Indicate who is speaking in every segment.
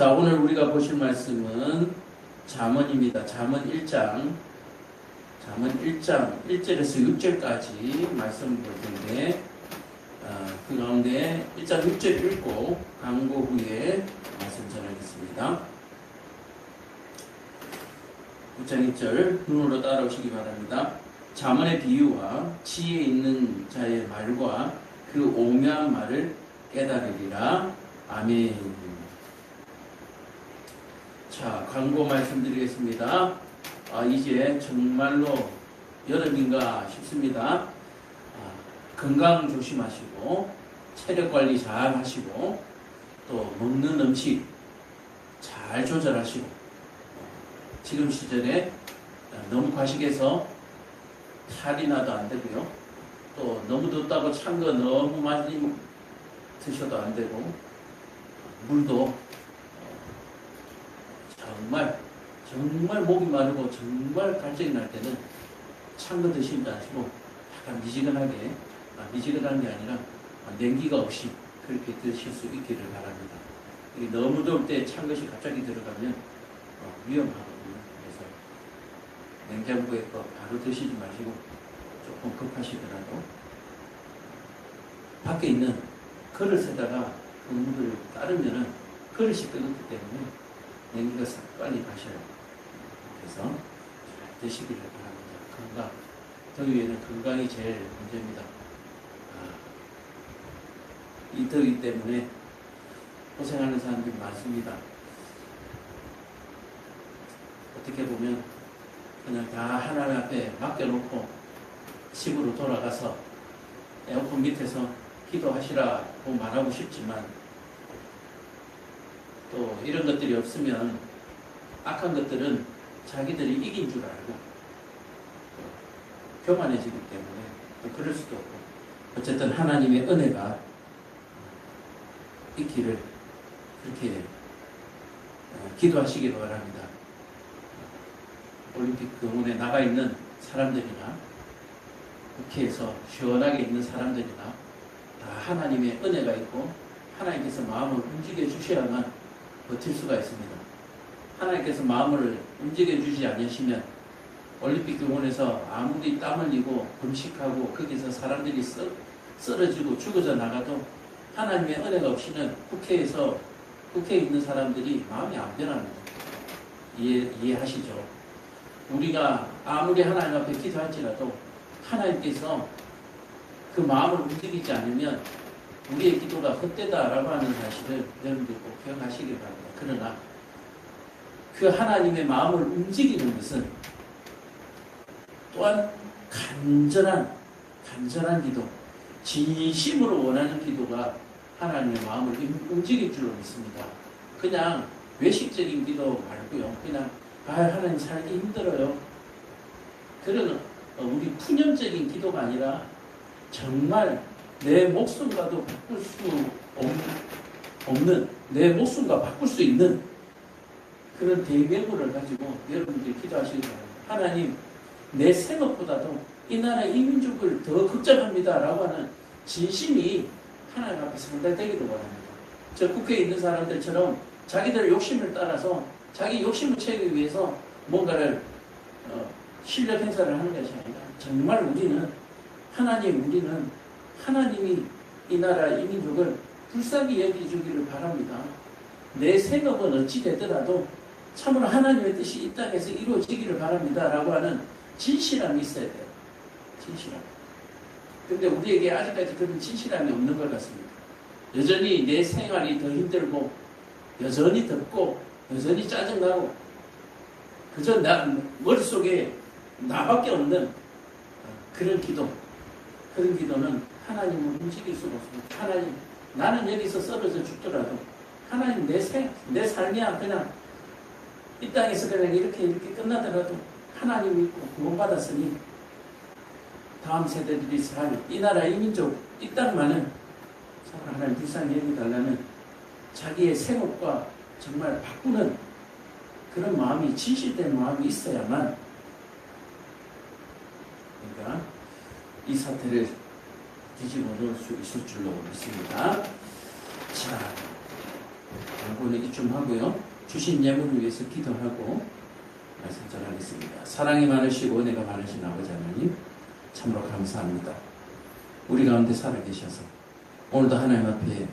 Speaker 1: 자, 오늘 우리가 보실 말씀은 잠언입니다. 잠언 1장 1절에서 6절까지 말씀 볼 텐데, 그 가운데 1장 6절 읽고 광고 후에 말씀 전하겠습니다. 1장 1절 눈으로 따라오시기 바랍니다. 잠언의 비유와 지혜 있는 자의 말과 그 오묘한 말을 깨달으리라. 아멘. 자, 광고 말씀드리겠습니다. 이제 정말로 여름인가 싶습니다. 건강 조심하시고 체력 관리 잘 하시고 또 먹는 음식 잘 조절하시고, 지금 시절에 너무 과식해서 살이 나도 안 되고요. 또 너무 덥다고 찬 거 너무 많이 드셔도 안 되고, 물도 정말 목이 마르고 정말 갈증이 날 때는 찬 거 드시지 않으시고 약간 미지근한 게 아니라 냉기가 없이 그렇게 드실 수 있기를 바랍니다. 너무 더울 때 찬 것이 갑자기 들어가면 위험하거든요. 그래서 냉장고에 거 바로 드시지 마시고 조금 급하시더라도 밖에 있는 그릇에다가 그 물을 따르면은 그릇이 뜨겁기 때문에 냉기가 싹 빨리 가셔요. 그래서 잘 드시기를 바랍니다. 건강. 더위에는 건강이 제일 문제입니다. 이 더위 때문에 고생하는 사람들이 많습니다. 어떻게 보면 그냥 다 하나님 앞에 맡겨놓고 집으로 돌아가서 에어컨 밑에서 기도하시라고 말하고 싶지만, 또 이런 것들이 없으면 악한 것들은 자기들이 이긴 줄 알고 교만해지기 때문에 또 그럴 수도 없고, 어쨌든 하나님의 은혜가 있기를 그렇게 기도하시기를 바랍니다. 올림픽 공원에 나가 있는 사람들이나 국회에서 시원하게 있는 사람들이나 다 하나님의 은혜가 있고 하나님께서 마음을 움직여 주셔야만 버틸 수가 있습니다. 하나님께서 마음을 움직여 주지 않으시면 올림픽 공원에서 아무리 땀 흘리고 금식하고 거기서 사람들이 쓰러지고 죽어져 나가도 하나님의 은혜가 없이는 국회에 있는 사람들이 마음이 안 변합니다. 이해하시죠? 우리가 아무리 하나님 앞에 기도할지라도 하나님께서 그 마음을 움직이지 않으면 우리의 기도가 헛되다라고 하는 사실을 여러분들 꼭 기억하시길 바랍니다. 그러나 그 하나님의 마음을 움직이는 것은 또한 간절한 기도, 진심으로 원하는 기도가 하나님의 마음을 움직일 줄로 믿습니다. 그냥 외식적인 기도 말고요. 그냥 하나님 살기 힘들어요. 그런 우리 푸념적인 기도가 아니라 정말 내 목숨과도 바꿀 수 없는, 내 목숨과 바꿀 수 있는 그런 대명구를 가지고 여러분들이 기도하시기 바랍니다. 하나님, 내 생업보다도 이 나라 이 민족을 더 걱정합니다 라고 하는 진심이 하나님 앞에 상달되기를 바랍니다. 저 국회에 있는 사람들처럼 자기들 욕심을 따라서 자기 욕심을 채우기 위해서 뭔가를 실력 행사를 하는 것이 아니라 정말 우리는 하나님이 이 나라 이 민족을 불쌍히 여겨주기를 바랍니다. 내 생업은 어찌 되더라도 참으로 하나님의 뜻이 이 땅에서 이루어지기를 바랍니다 라고 하는 진실함이 있어야 돼요. 진실함. 근데 우리에게 아직까지 그런 진실함이 없는 것 같습니다. 여전히 내 생활이 더 힘들고 여전히 덥고 여전히 짜증나고 그저 머릿속에 나밖에 없는 그런 기도는 하나님을 움직일 수가 없습니다. 하나님, 나는 여기서 쓰러져 죽더라도 하나님 내 삶이야 그냥 이 땅에서 그냥 이렇게 끝나더라도 하나님 믿고 구원받았으니 다음 세대들이 살 이 나라 이 민족 이 땅만은 하나님 불쌍히 여기달라는 자기의 생업과 정말 바꾸는 그런 마음이, 진실된 마음이 있어야만 그러니까 이 사태를 뒤집어 놓을 수 있을 줄로 믿습니다. 자, 오늘 이쯤 하고요. 주신 예물을 위해서 기도하고 말씀 전하겠습니다. 사랑이 많으시고 은혜가 많으신 아버지 하나님, 참으로 감사합니다. 우리 가운데 살아계셔서 오늘도 하나님 앞에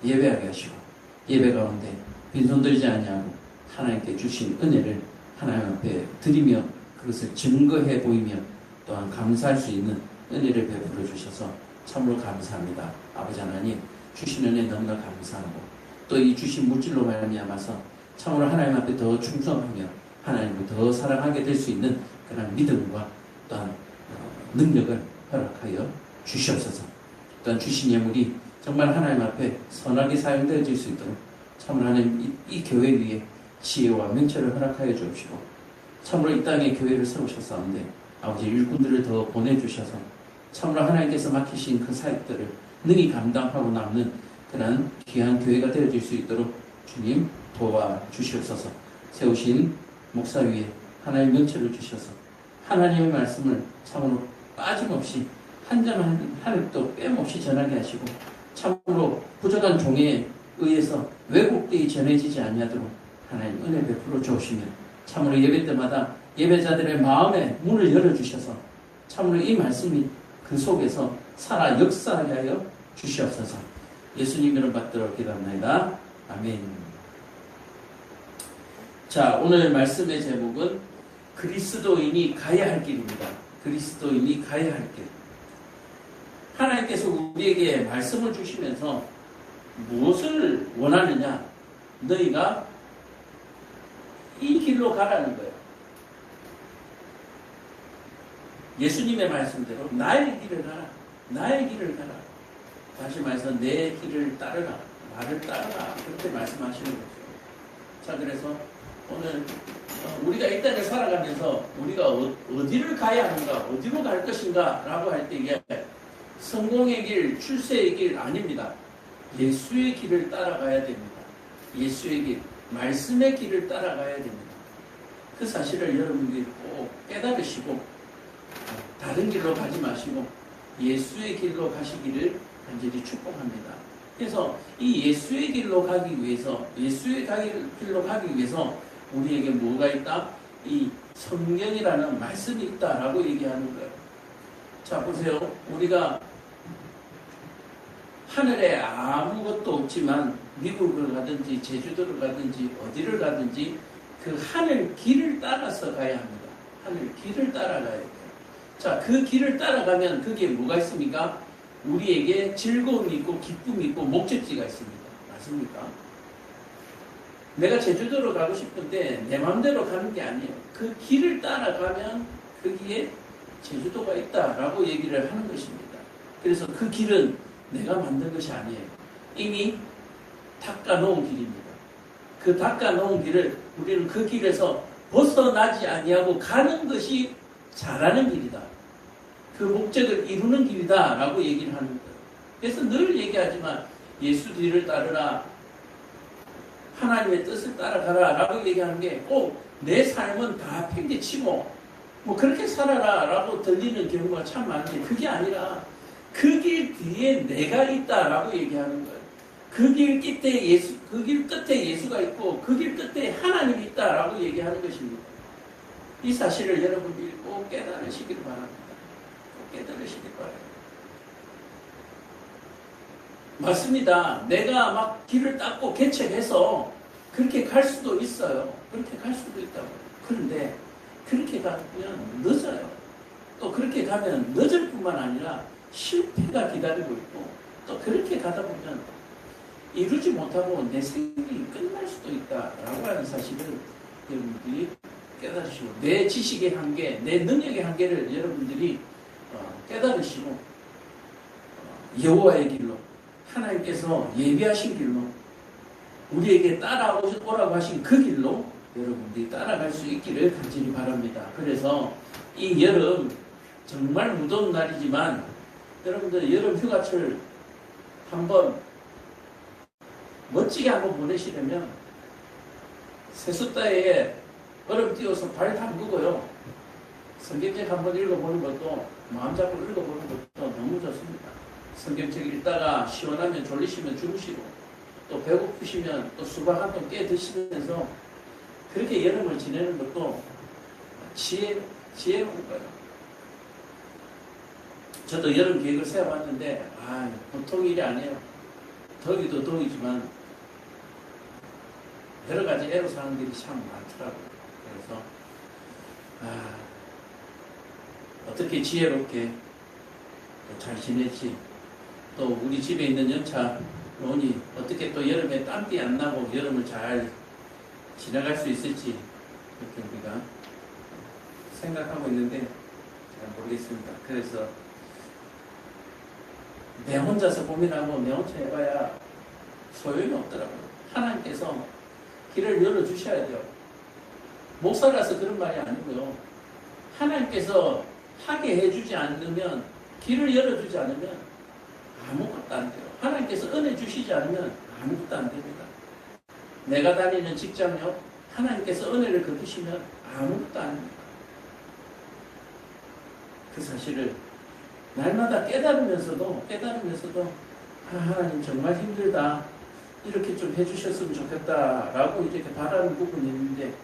Speaker 1: 예배하게 하시고 예배 가운데 빈손 들지 아니하고 하나님께 주신 은혜를 하나님 앞에 드리며 그것을 증거해 보이며 또한 감사할 수 있는 은혜를 베풀어 주셔서 참으로 감사합니다. 아버지 하나님, 주신 은혜 너무나 감사하고 또 이 주신 물질로 말미암아서 참으로 하나님 앞에 더 충성하며 하나님을 더 사랑하게 될 수 있는 그런 믿음과 또한 능력을 허락하여 주시옵소서. 또한 주신 예물이 정말 하나님 앞에 선하게 사용되어질 수 있도록 참으로 하나님 이 교회 위에 지혜와 명철을 허락하여 주옵시고 참으로 이 땅에 교회를 세우셨사온데 아버지 일꾼들을 더 보내주셔서 참으로 하나님께서 맡기신 그 사역들을 능히 감당하고 남는 그런 귀한 교회가 되어질 수 있도록 주님 도와주시옵소서. 세우신 목사 위에 하나님의 명철을 주셔서 하나님의 말씀을 참으로 빠짐없이 한 점 한 획도 빼먹없이 전하게 하시고 참으로 부족한 종에 의해서 왜곡되이 전해지지 아니하도록 하나님 은혜 베풀어 주시며 참으로 예배 때마다 예배자들의 마음에 문을 열어주셔서 참으로 이 말씀이 그 속에서 살아 역사하게 하여 주시옵소서. 예수님 이름 받들어 기도합니다. 아멘. 자, 오늘 말씀의 제목은 그리스도인이 가야 할 길입니다. 그리스도인이 가야 할 길. 하나님께서 우리에게 말씀을 주시면서 무엇을 원하느냐? 너희가 이 길로 가라는 거예요. 예수님의 말씀대로 나의 길을 가라. 나의 길을 가라. 다시 말해서 내 길을 따르라. 나를 따르라. 그렇게 말씀하시는 거죠. 자, 그래서 오늘 우리가 이 땅을 살아가면서 우리가 어디를 가야 하는가, 어디로 갈 것인가 라고 할 때 이게 성공의 길, 출세의 길 아닙니다. 예수의 길을 따라가야 됩니다. 예수의 길, 말씀의 길을 따라가야 됩니다. 그 사실을 여러분들이 꼭 깨달으시고 다른 길로 가지 마시고 예수의 길로 가시기를 간절히 축복합니다. 그래서 이 예수의 길로 가기 위해서 우리에게 뭐가 있다? 이 성경이라는 말씀이 있다라고 얘기하는 거예요. 자, 보세요. 우리가 하늘에 아무것도 없지만 미국을 가든지 제주도를 가든지 어디를 가든지 그 하늘 길을 따라서 가야 합니다. 하늘 길을 따라가야 돼요. 자, 그 길을 따라가면 그게 뭐가 있습니까? 우리에게 즐거움이 있고 기쁨이 있고 목적지가 있습니다. 맞습니까? 내가 제주도로 가고 싶은데 내 마음대로 가는 게 아니에요. 그 길을 따라가면 거기에 제주도가 있다라고 얘기를 하는 것입니다. 그래서 그 길은 내가 만든 것이 아니에요. 이미 닦아놓은 길입니다. 그 닦아놓은 길을 우리는 그 길에서 벗어나지 아니하고 가는 것이 잘하는 길이다. 그 목적을 이루는 길이다 라고 얘기를 하는 거예요. 그래서 늘 얘기하지만 예수 뒤를 따르라, 하나님의 뜻을 따라가라 라고 얘기하는 게 꼭 내 삶은 다 팽개치고 뭐 그렇게 살아라 라고 들리는 경우가 참 많은데 그게 아니라 그 길 뒤에 내가 있다 라고 얘기하는 거예요. 그 길 끝에 예수가 있고 그 길 끝에 하나님이 있다 라고 얘기하는 것입니다. 이 사실을 여러분들이 꼭 깨달으시길 바랍니다. 꼭 깨달으시길 바랍니다. 맞습니다. 내가 막 길을 닦고 개척해서 그렇게 갈 수도 있어요. 그렇게 갈 수도 있다고. 그런데 그렇게 가면 늦어요. 또 그렇게 가면 늦을 뿐만 아니라 실패가 기다리고 있고 또 그렇게 가다 보면 이루지 못하고 내 생명이 끝날 수도 있다라고 하는 사실을 여러분들이 깨달으시고 내 지식의 한계, 내 능력의 한계를 여러분들이 깨달으시고 여호와의 길로 하나님께서 예비하신 길로 우리에게 따라오라고 하신 그 길로 여러분들이 따라갈 수 있기를 간절히 바랍니다. 그래서 이 여름 정말 무더운 날이지만 여러분들 여름 휴가철 한번 멋지게 한번 보내시려면 세숫다에 얼음 띄워서 발 담그고요. 성경책 한번 읽어보는 것도 마음 잡고 읽어보는 것도 너무 좋습니다. 성경책 읽다가 시원하면 졸리시면 주무시고 또 배고프시면 또 수박 한 통 깨 드시면서 그렇게 여름을 지내는 것도 지혜로운 거예요. 저도 여름 계획을 세워봤는데 보통 일이 아니에요. 더위도 더위지만 여러 가지 애로사항들이 참 많더라고요. 그래서 어떻게 지혜롭게 잘 지냈지, 또 우리 집에 있는 연차 논이 어떻게 또 여름에 땀띠 안 나고 여름을 잘 지나갈 수 있을지 이렇게 우리가 생각하고 있는데 잘 모르겠습니다. 그래서 내 혼자서 고민하고 내 혼자 해봐야 소용이 없더라고요. 하나님께서 길을 열어주셔야 돼요. 목사라서 그런 말이 아니고요. 하나님께서 하게 해주지 않으면, 길을 열어주지 않으면 아무것도 안 돼요. 하나님께서 은혜 주시지 않으면 아무것도 안 됩니다. 내가 다니는 직장요, 하나님께서 은혜를 걷으시면 아무것도 안 됩니다. 그 사실을 날마다 깨달으면서도 하나님 정말 힘들다, 이렇게 좀 해주셨으면 좋겠다라고 이렇게 바라는 부분이 있는데,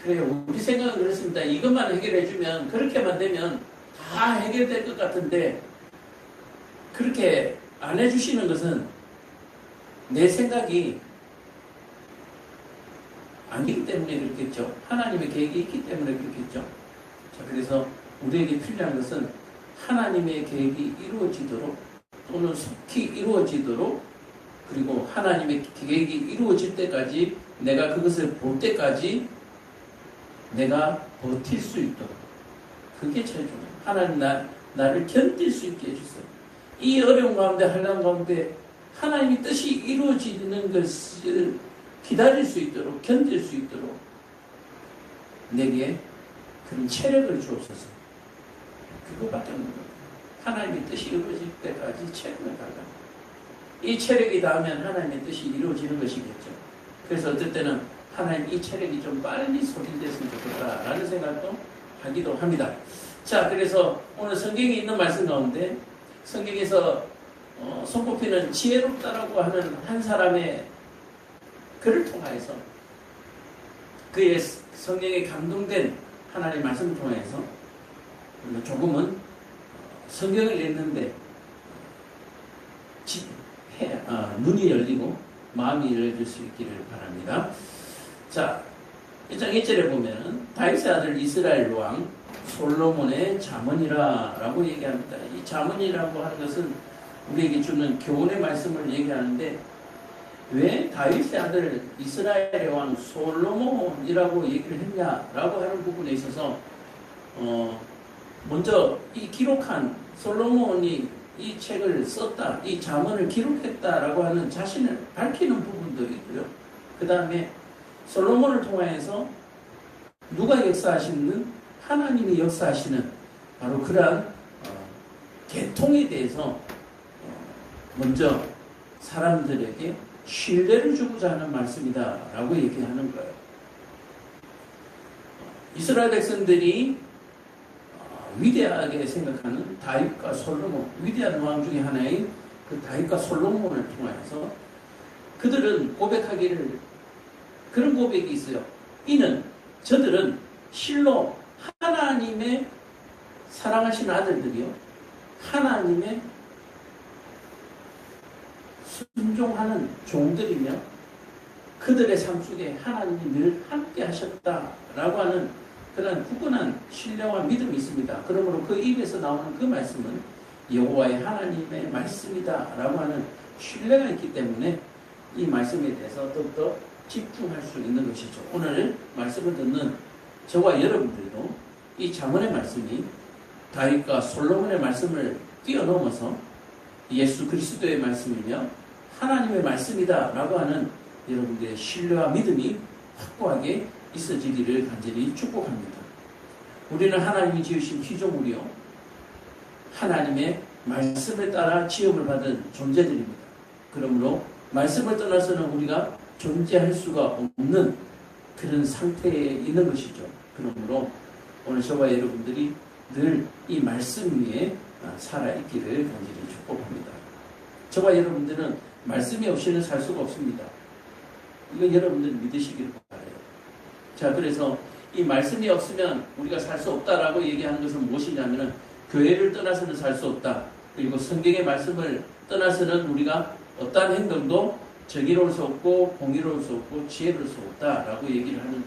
Speaker 1: 그래요. 우리 생각은 그렇습니다. 이것만 해결해주면, 그렇게만 되면 다 해결될 것 같은데, 그렇게 안 해주시는 것은 내 생각이 아니기 때문에 그렇겠죠. 하나님의 계획이 있기 때문에 그렇겠죠. 자, 그래서 우리에게 필요한 것은 하나님의 계획이 이루어지도록, 또는 속히 이루어지도록, 그리고 하나님의 계획이 이루어질 때까지, 내가 그것을 볼 때까지 내가 버틸 수 있도록, 그게 제일 중요해요. 하나님 나를 견딜 수 있게 해주세요. 이 어려운 가운데, 한란 가운데 하나님의 뜻이 이루어지는 것을 기다릴 수 있도록, 견딜 수 있도록 내게 그런 체력을 주옵소서. 그거밖에 없는 거예요. 하나님의 뜻이 이루어질 때까지 체력을 달라. 이 체력이 닿으면 하나님의 뜻이 이루어지는 것이겠죠. 그래서 어떨 때는 하나님 이 체력이 좀 빨리 소진됐으면 좋겠다라는 생각도 하기도 합니다. 자, 그래서 오늘 성경에 있는 말씀 가운데, 성경에서 손꼽히는 지혜롭다라고 하는 한 사람의 글을 통하여서, 그의 성경에 감동된 하나님의 말씀을 통해서 조금은 성경을 읽는데 눈이 열리고 마음이 열릴 수 있기를 바랍니다. 자, 1장 1절에 보면 다윗의 아들 이스라엘 왕 솔로몬의 잠언이라 라고 얘기합니다. 이 잠언이라고 하는 것은 우리에게 주는 교훈의 말씀을 얘기하는데, 왜 다윗의 아들 이스라엘의 왕 솔로몬이라고 얘기를 했냐라고 하는 부분에 있어서 먼저 이 기록한 솔로몬이 이 책을 썼다, 이 잠언을 기록했다라고 하는 자신을 밝히는 부분도 있고요. 그 다음에 솔로몬을 통하여서 누가 역사하시는, 하나님이 역사하시는 바로 그러한 계통에 대해서 먼저 사람들에게 신뢰를 주고자 하는 말씀이다 라고 얘기하는 거예요. 이스라엘 백성들이 위대하게 생각하는 다윗과 솔로몬, 위대한 왕 중에 하나인 그 다윗과 솔로몬을 통해서 그들은 고백하기를, 그런 고백이 있어요. 이는 저들은 실로 하나님의 사랑하신 아들들이요, 하나님의 순종하는 종들이며 그들의 삶 속에 하나님이 늘 함께 하셨다라고 하는 그런 굳건한 신뢰와 믿음이 있습니다. 그러므로 그 입에서 나오는 그 말씀은 여호와의 하나님의 말씀이다라고 하는 신뢰가 있기 때문에 이 말씀에 대해서 더욱더 집중할 수 있는 것이죠. 오늘 말씀을 듣는 저와 여러분들도 이 잠언의 말씀이 다윗과 솔로몬의 말씀을 뛰어넘어서 예수 그리스도의 말씀이며 하나님의 말씀이다라고 하는 여러분들의 신뢰와 믿음이 확고하게 있어지기를 간절히 축복합니다. 우리는 하나님이 지으신 피조물이요, 하나님의 말씀에 따라 지음을 받은 존재들입니다. 그러므로 말씀을 떠나서는 우리가 존재할 수가 없는 그런 상태에 있는 것이죠. 그러므로 오늘 저와 여러분들이 늘 이 말씀 위에 살아있기를 간절히 축복합니다. 저와 여러분들은 말씀이 없이는 살 수가 없습니다. 이거 여러분들 믿으시길 바라요. 자, 그래서 이 말씀이 없으면 우리가 살 수 없다라고 얘기하는 것은 무엇이냐면은 교회를 떠나서는 살 수 없다. 그리고 성경의 말씀을 떠나서는 우리가 어떠한 행동도 정의로울 수 없고 공의로울 수 없고 지혜로울 수 없다라고 얘기를 하는 거예요.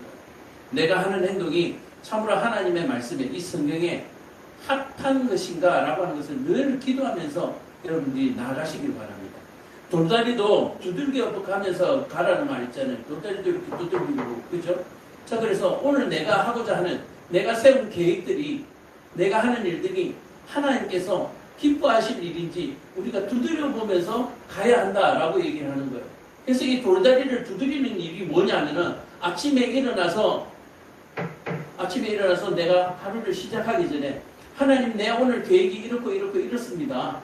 Speaker 1: 내가 하는 행동이 참으로 하나님의 말씀에 이 성경에 합한 것인가 라고 하는 것을 늘 기도하면서 여러분들이 나아가시길 바랍니다. 돌다리도 두들겨 가면서 가라는 말 있잖아요. 돌다리도 이렇게 두들기고, 그죠? 자, 그래서 오늘 내가 하고자 하는, 내가 세운 계획들이, 내가 하는 일들이 하나님께서 기뻐하실 일인지 우리가 두드려 보면서 가야 한다라고 얘기를 하는 거예요. 그래서 이 돌다리를 두드리는 일이 뭐냐면은 아침에 일어나서 내가 하루를 시작하기 전에 하나님, 내 오늘 계획이 이렇고 이렇습니다.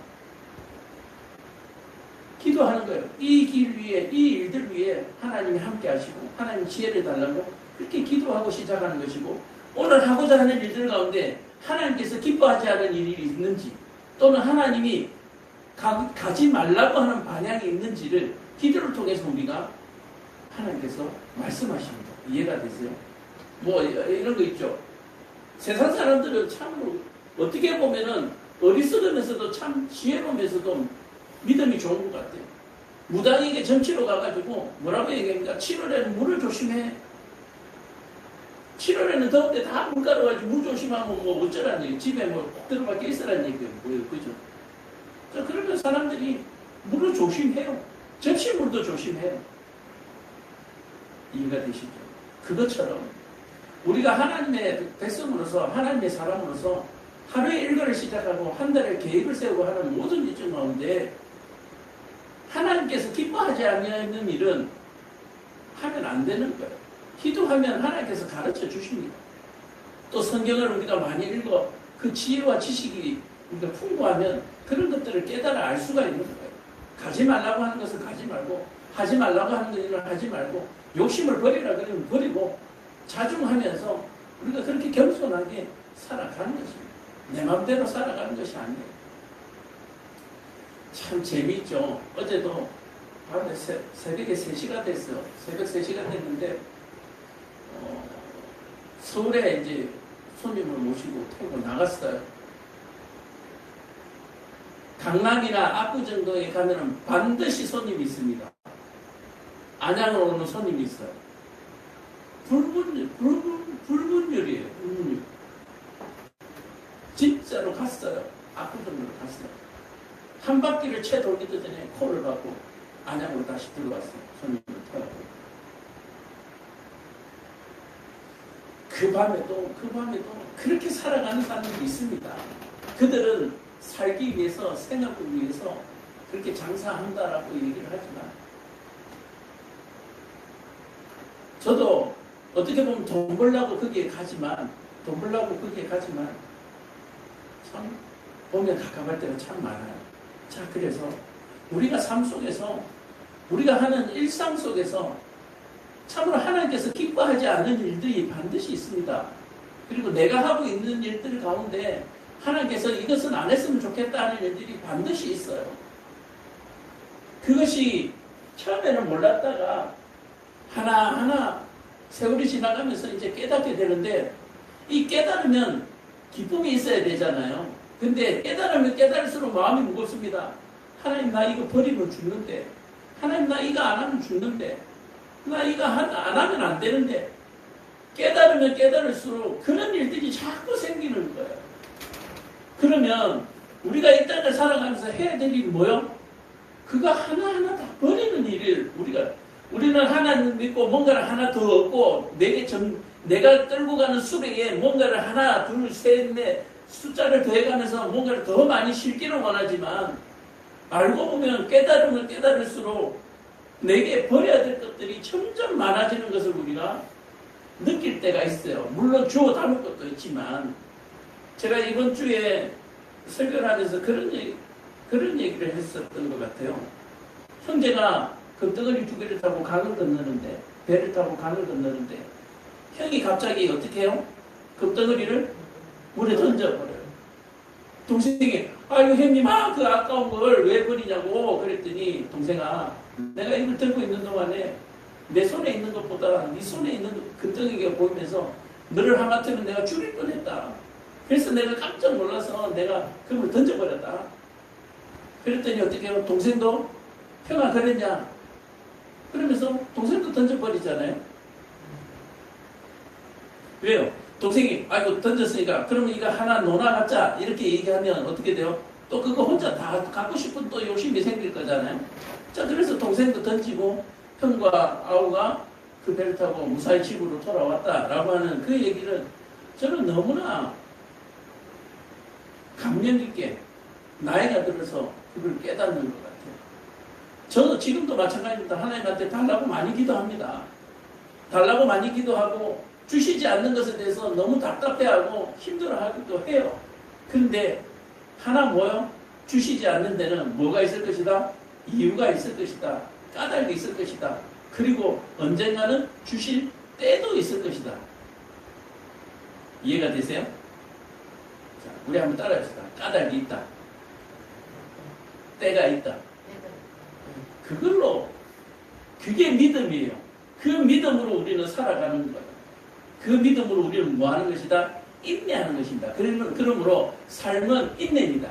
Speaker 1: 기도하는 거예요. 이 길 위에, 이 일들 위에 하나님이 함께 하시고 하나님 지혜를 달라고 그렇게 기도하고 시작하는 것이고, 오늘 하고자 하는 일들 가운데 하나님께서 기뻐하지 않은 일이 있는지, 또는 하나님이 가지 말라고 하는 방향이 있는지를 기도를 통해서 우리가 하나님께서 말씀하십니다. 이해가 되세요? 뭐 이런 거 있죠. 세상 사람들은 참으로 어떻게 보면은 어리석으면서도 참 지혜로우면서도 믿음이 좋은 것 같아요. 무당에게 점치러 가가지고 뭐라고 얘기합니까? 7월에는 물을 조심해. 7월에는 더운데 다 물 가려가지고 물 조심하면 뭐 어쩌라는 얘기, 집에 뭐 꼭 들어밖에 있으라는 얘기예요. 뭐예요, 그죠? 그러면 사람들이 물을 조심해요. 접시물도 조심해요. 이해가 되시죠? 그것처럼 우리가 하나님의 백성으로서, 하나님의 사람으로서 하루의 일과를 시작하고 한 달의 계획을 세우고 하는 모든 일정 가운데 하나님께서 기뻐하지 않는 일은 하면 안 되는 거예요. 기도하면 하나님께서 가르쳐 주십니다. 또 성경을 우리가 많이 읽어 그 지혜와 지식이 우리가 풍부하면 그런 것들을 깨달아 알 수가 있는 거예요. 가지 말라고 하는 것은 가지 말고, 하지 말라고 하는 일을 하지 말고, 욕심을 버리라 그러면 버리고, 자중하면서 우리가 그렇게 겸손하게 살아가는 것입니다. 내 마음대로 살아가는 것이 아니에요. 참 재미있죠. 어제도 밤에 새벽에 3시가 됐어요. 새벽 3시가 됐는데 서울에 이제 손님을 모시고 타고 나갔어요. 강남이나 압구정도에 가면은 반드시 손님이 있습니다. 안양으로 오는 손님이 있어요. 불문율이에요. 불문율. 진짜로 갔어요. 압구정으로 갔어요. 한 바퀴를 채 돌기 전에 콜을 받고 안양으로 다시 들어왔어요. 손님을 태우고. 그 밤에도 그렇게 살아가는 사람들이 있습니다. 그들은 살기 위해서, 생업을 위해서 그렇게 장사한다라고 얘기를 하지만, 저도 어떻게 보면 돈 벌려고 거기에 가지만 참 보면 가까울 때가 참 많아요. 자, 그래서 우리가 삶 속에서, 우리가 하는 일상 속에서 참으로 하나님께서 기뻐하지 않는 일들이 반드시 있습니다. 그리고 내가 하고 있는 일들 가운데 하나님께서 이것은 안 했으면 좋겠다는 일들이 반드시 있어요. 그것이 처음에는 몰랐다가 하나하나 세월이 지나가면서 이제 깨닫게 되는데, 이 깨달으면 기쁨이 있어야 되잖아요. 근데 깨달으면 깨달을수록 마음이 무겁습니다. 하나님, 나 이거 버리면 죽는데. 하나님, 나 이거 안 하면 죽는데. 나 이거 안 하면 안 되는데. 깨달으면 깨달을수록 그런 일들이 자꾸 생기는 거예요. 그러면 우리가 이 땅을 살아가면서 해야 될 일이 뭐요? 그거 하나하나 다 버리는 일을 우리는 하나님 믿고 뭔가를 하나 더 얻고, 내가 끌고 가는 수레에 뭔가를 하나, 둘, 셋, 넷 숫자를 더해가면서 뭔가를 더 많이 실기를 원하지만, 알고 보면 깨달으면 깨달을수록 내게 버려야 될 것들이 점점 많아지는 것을 우리가 느낄 때가 있어요. 물론 주워 담을 것도 있지만, 제가 이번 주에 설교를 하면서 그런 얘기를 했었던 것 같아요. 형제가 금덩어리 2개를 타고 강을 건너는데, 배를 타고 강을 건너는데, 형이 갑자기 어떻게 해요? 금덩어리를 물에 던져버려요. 동생이, 아유 형님 그 아까운 걸 왜 버리냐고 그랬더니 동생아 내가 이걸 들고 있는 동안에 내 손에 있는 것보다 네 손에 있는 근덩이가 보이면서 너를 하마터면 내가 죽일 뻔했다. 그래서 내가 깜짝 놀라서 내가 그걸 던져버렸다. 그랬더니 어떻게 해요? 동생도 형아 그랬냐? 그러면서 동생도 던져버리잖아요. 왜요? 동생이 아이고 던졌으니까 그러면 이거 하나 놓아갖자 이렇게 얘기하면 어떻게 돼요? 또 그거 혼자 다 갖고 싶은 또 욕심이 생길 거잖아요. 자 그래서 동생도 던지고 형과 아우가 그 배를 타고 무사히 집으로 돌아왔다라고 하는 그 얘기를 저는 너무나 감명 깊게 나이가 들어서 그걸 깨닫는 것 같아요. 저도 지금도 마찬가지입니다. 하나님한테 달라고 많이 기도합니다. 달라고 많이 기도하고 주시지 않는 것에 대해서 너무 답답해하고 힘들어하기도 해요. 그런데 하나 뭐요? 주시지 않는 데는 뭐가 있을 것이다? 이유가 있을 것이다. 까닭이 있을 것이다. 그리고 언젠가는 주실 때도 있을 것이다. 이해가 되세요? 자, 우리 한번 따라합시다. 까닭이 있다. 때가 있다. 그걸로 그게 믿음이에요. 그 믿음으로 우리는 살아가는 거예요. 그 믿음으로 우리는 뭐 하는 것이다? 인내하는 것입니다. 그러므로 삶은 인내입니다.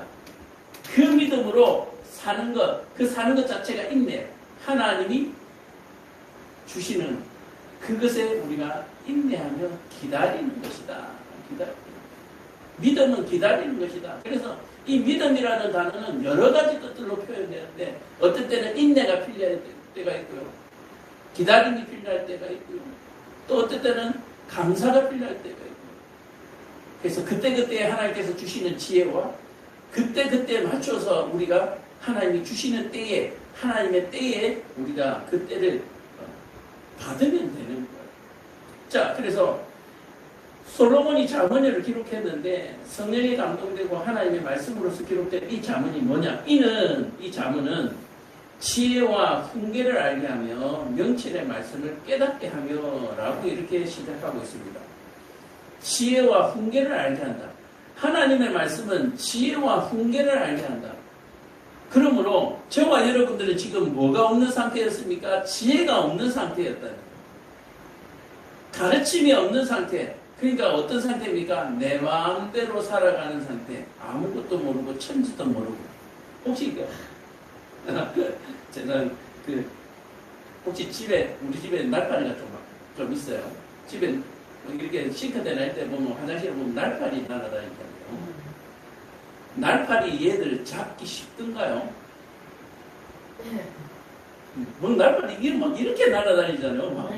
Speaker 1: 그 믿음으로 사는 것, 그 사는 것 자체가 인내. 하나님이 주시는 그것에 우리가 인내하며 기다리는 것이다. 믿음은 기다리는 것이다. 그래서 이 믿음이라는 단어는 여러 가지 것들로 표현되는데 어떤 때는 인내가 필요할 때가 있고요. 기다림이 필요할 때가 있고요. 또 어떤 때는 감사가 필요할 때가 있고요. 그래서 그때그때 하나님께서 주시는 지혜와 그때그때 맞춰서 우리가 하나님이 주시는 때에 하나님의 때에 우리가 그 때를 받으면 되는 거예요. 자, 그래서 솔로몬이 잠언을 기록했는데 성령에 감동되고 하나님의 말씀으로서 기록된 이 잠언이 뭐냐? 이 잠언은 지혜와 훈계를 알게 하며 명철의 말씀을 깨닫게 하며 라고 이렇게 시작하고 있습니다. 지혜와 훈계를 알게 한다. 하나님의 말씀은 지혜와 훈계를 알게 한다. 그러므로 저와 여러분들은 지금 뭐가 없는 상태였습니까? 지혜가 없는 상태였다. 가르침이 없는 상태. 그러니까 어떤 상태입니까? 내 마음대로 살아가는 상태. 아무것도 모르고 천지도 모르고. 혹시 제가 혹시 우리 집에 날파리가 좀 있어요. 집에 이렇게 싱크대 날 때 보면 화장실에 보면 날파리 날아다니잖아요. 날파리 얘들 잡기 쉽던가요? 뭐 날파리 이렇게 날아다니잖아요. 막.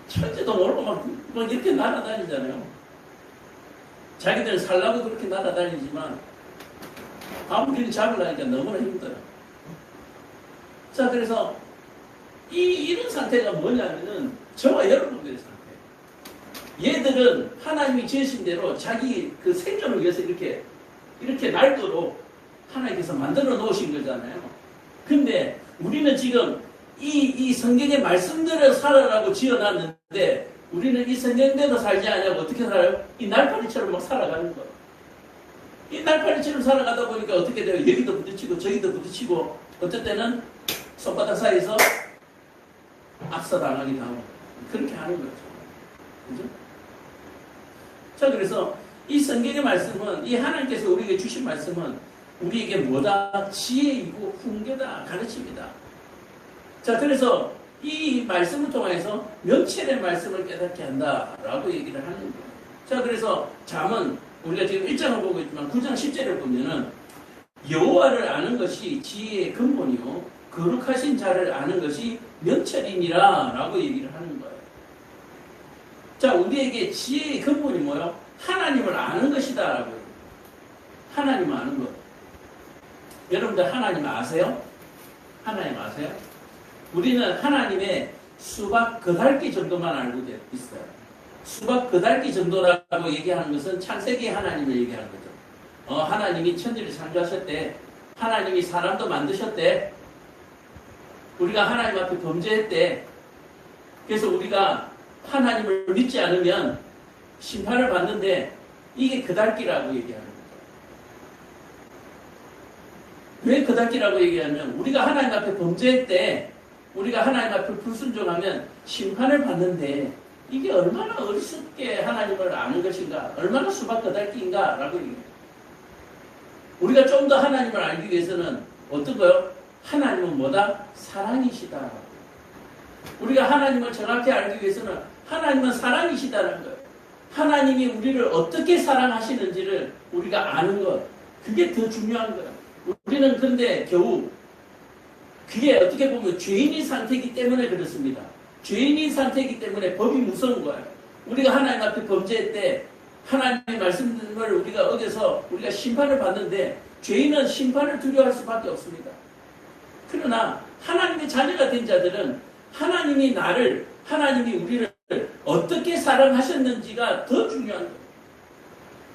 Speaker 1: 천지도 모르고 막 이렇게 날아다니잖아요. 자기들 살라고 그렇게 날아다니지만 아무리 잡으려니까 너무나 힘들어. 자, 그래서 이런 상태가 뭐냐면은 저와 여러분들의 상태. 얘들은 하나님이 지으신 대로 자기 그 생존을 위해서 이렇게 날도록 하나님께서 만들어 놓으신 거잖아요. 근데 우리는 지금 이 성경의 말씀대로 살아라고 지어놨는데 우리는 이 성경대로 살지 않냐고 어떻게 살아요? 이 날파리처럼 막 살아가는 거예요. 이 날파리처럼 살아가다 보니까 어떻게 돼요? 여기도 부딪히고 저기도 부딪히고 어떨 때는 손바닥 사이에서 압사당하기도 하고 그렇게 하는 거죠. 그죠? 자, 그래서 이 성경의 말씀은 이 하나님께서 우리에게 주신 말씀은 우리에게 뭐다? 지혜이고 훈계다. 가르칩니다. 자, 그래서 이 말씀을 통해서 명철의 말씀을 깨닫게 한다라고 얘기를 하는 거예요. 자, 그래서 잠언 우리가 지금 1장을 보고 있지만 9장 10절을 보면은 여호와를 아는 것이 지혜의 근본이요 거룩하신 자를 아는 것이 명철이니라 라고 얘기를 하는 거예요. 자, 우리에게 지혜의 근본이 뭐예요? 하나님을 아는 것이다 라고 해요. 하나님을 아는 것. 여러분들 하나님 아세요? 하나님 아세요? 우리는 하나님의 수박 그달기 정도만 알고 있어요. 수박 그달기 정도라고 얘기하는 것은 창세기 하나님을 얘기하는 거죠. 하나님이 천지를 창조하셨대. 하나님이 사람도 만드셨대. 우리가 하나님 앞에 범죄했대. 그래서 우리가 하나님을 믿지 않으면 심판을 받는데 이게 그달기라고 얘기하는 거죠. 왜 거닫기라고 얘기하면 우리가 하나님 앞에 범죄할 때 우리가 하나님 앞에 불순종하면 심판을 받는데 이게 얼마나 어리석게 하나님을 아는 것인가, 얼마나 수박 거닫기인가 라고 얘기해요. 우리가 좀 더 하나님을 알기 위해서는 어떤 거요? 하나님은 뭐다? 사랑이시다. 우리가 하나님을 정확히 알기 위해서는 하나님은 사랑이시다는 거예요. 하나님이 우리를 어떻게 사랑하시는지를 우리가 아는 것, 그게 더 중요한 거예요. 우리는 그런데 겨우 그게 어떻게 보면 죄인의 상태이기 때문에 그렇습니다. 죄인의 상태이기 때문에 법이 무서운 거예요. 우리가 하나님 앞에 범죄할 때 하나님의 말씀을 우리가 어겨서 우리가 심판을 받는데 죄인은 심판을 두려워할 수밖에 없습니다. 그러나 하나님의 자녀가 된 자들은 하나님이 우리를 어떻게 사랑하셨는지가 더 중요한 거예요.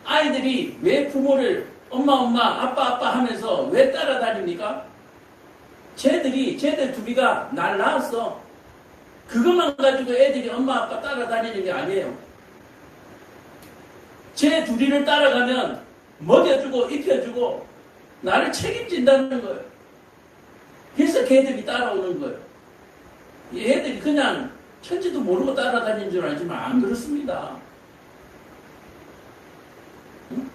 Speaker 1: 아이들이 왜 부모를 엄마 아빠 하면서 왜 따라다닙니까? 쟤들 둘이가 날 낳았어. 그것만 가지고 애들이 엄마 아빠 따라다니는 게 아니에요. 쟤 둘이를 따라가면 먹여주고 입혀주고 나를 책임진다는 거예요. 그래서 걔들이 따라오는 거예요. 얘들이 그냥 천지도 모르고 따라다니는 줄 알지만 안 그렇습니다. 응?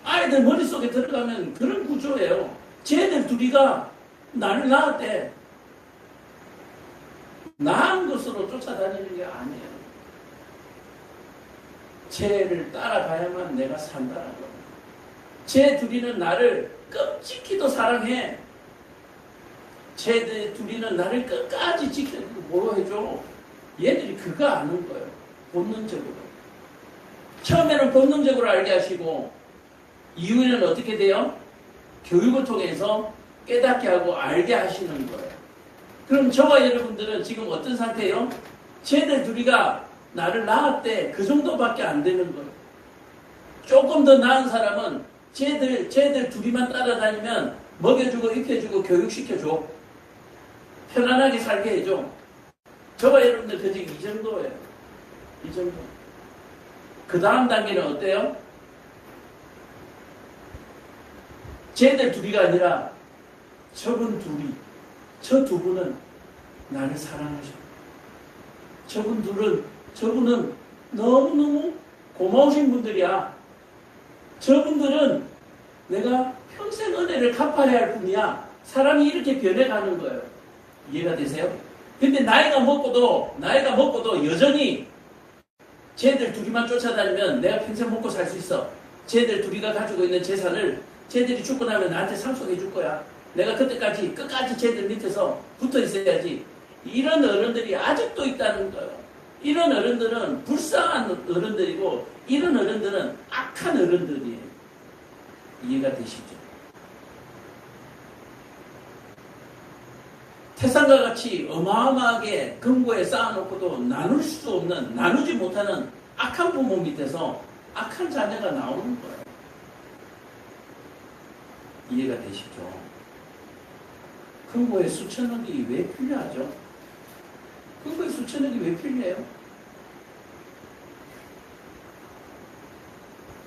Speaker 1: 아이들 머릿속에 들어가면 그런 구조예요. 쟤들 둘이가 나를 낳았대. 낳은 것으로 쫓아다니는 게 아니에요. 쟤를 따라가야만 내가 산다는 거예요. 쟤 둘이는 나를 끔찍히도 사랑해. 쟤들 둘이는 나를 끝까지 지켜주고 보호해줘. 얘들이 그거 아는 거예요. 본능적으로. 처음에는 본능적으로 알게 하시고 이후에는 어떻게 돼요? 교육을 통해서 깨닫게 하고 알게 하시는 거예요. 그럼 저와 여러분들은 지금 어떤 상태예요? 쟤들 둘이가 나를 낳았대. 그 정도밖에 안 되는 거예요. 조금 더 나은 사람은 쟤들 둘이만 따라다니면 먹여주고 입혀주고 교육시켜줘. 편안하게 살게 해줘. 저와 여러분들 그저 이 정도예요. 이 정도. 그 다음 단계는 어때요? 쟤들 둘이가 아니라 저분 둘이, 저 두 분은 나를 사랑하셔. 저분은 너무너무 고마우신 분들이야. 저분들은 내가 평생 은혜를 갚아야 할 뿐이야. 사람이 이렇게 변해가는 거예요. 이해가 되세요? 근데 나이가 먹고도 여전히 쟤들 둘이만 쫓아다니면 내가 평생 먹고 살 수 있어. 쟤들 둘이가 가지고 있는 재산을 쟤들이 죽고 나면 나한테 상속해 줄 거야. 내가 그때까지 끝까지 쟤들 밑에서 붙어 있어야지. 이런 어른들이 아직도 있다는 거예요. 이런 어른들은 불쌍한 어른들이고 이런 어른들은 악한 어른들이에요. 이해가 되시죠? 태산과 같이 어마어마하게 금고에 쌓아놓고도 나누지 못하는 악한 부모 밑에서 악한 자녀가 나오는 거예요. 이해가 되시죠? 금고에 수천억이 왜 필요하죠? 금고에 수천억이 왜 필요해요?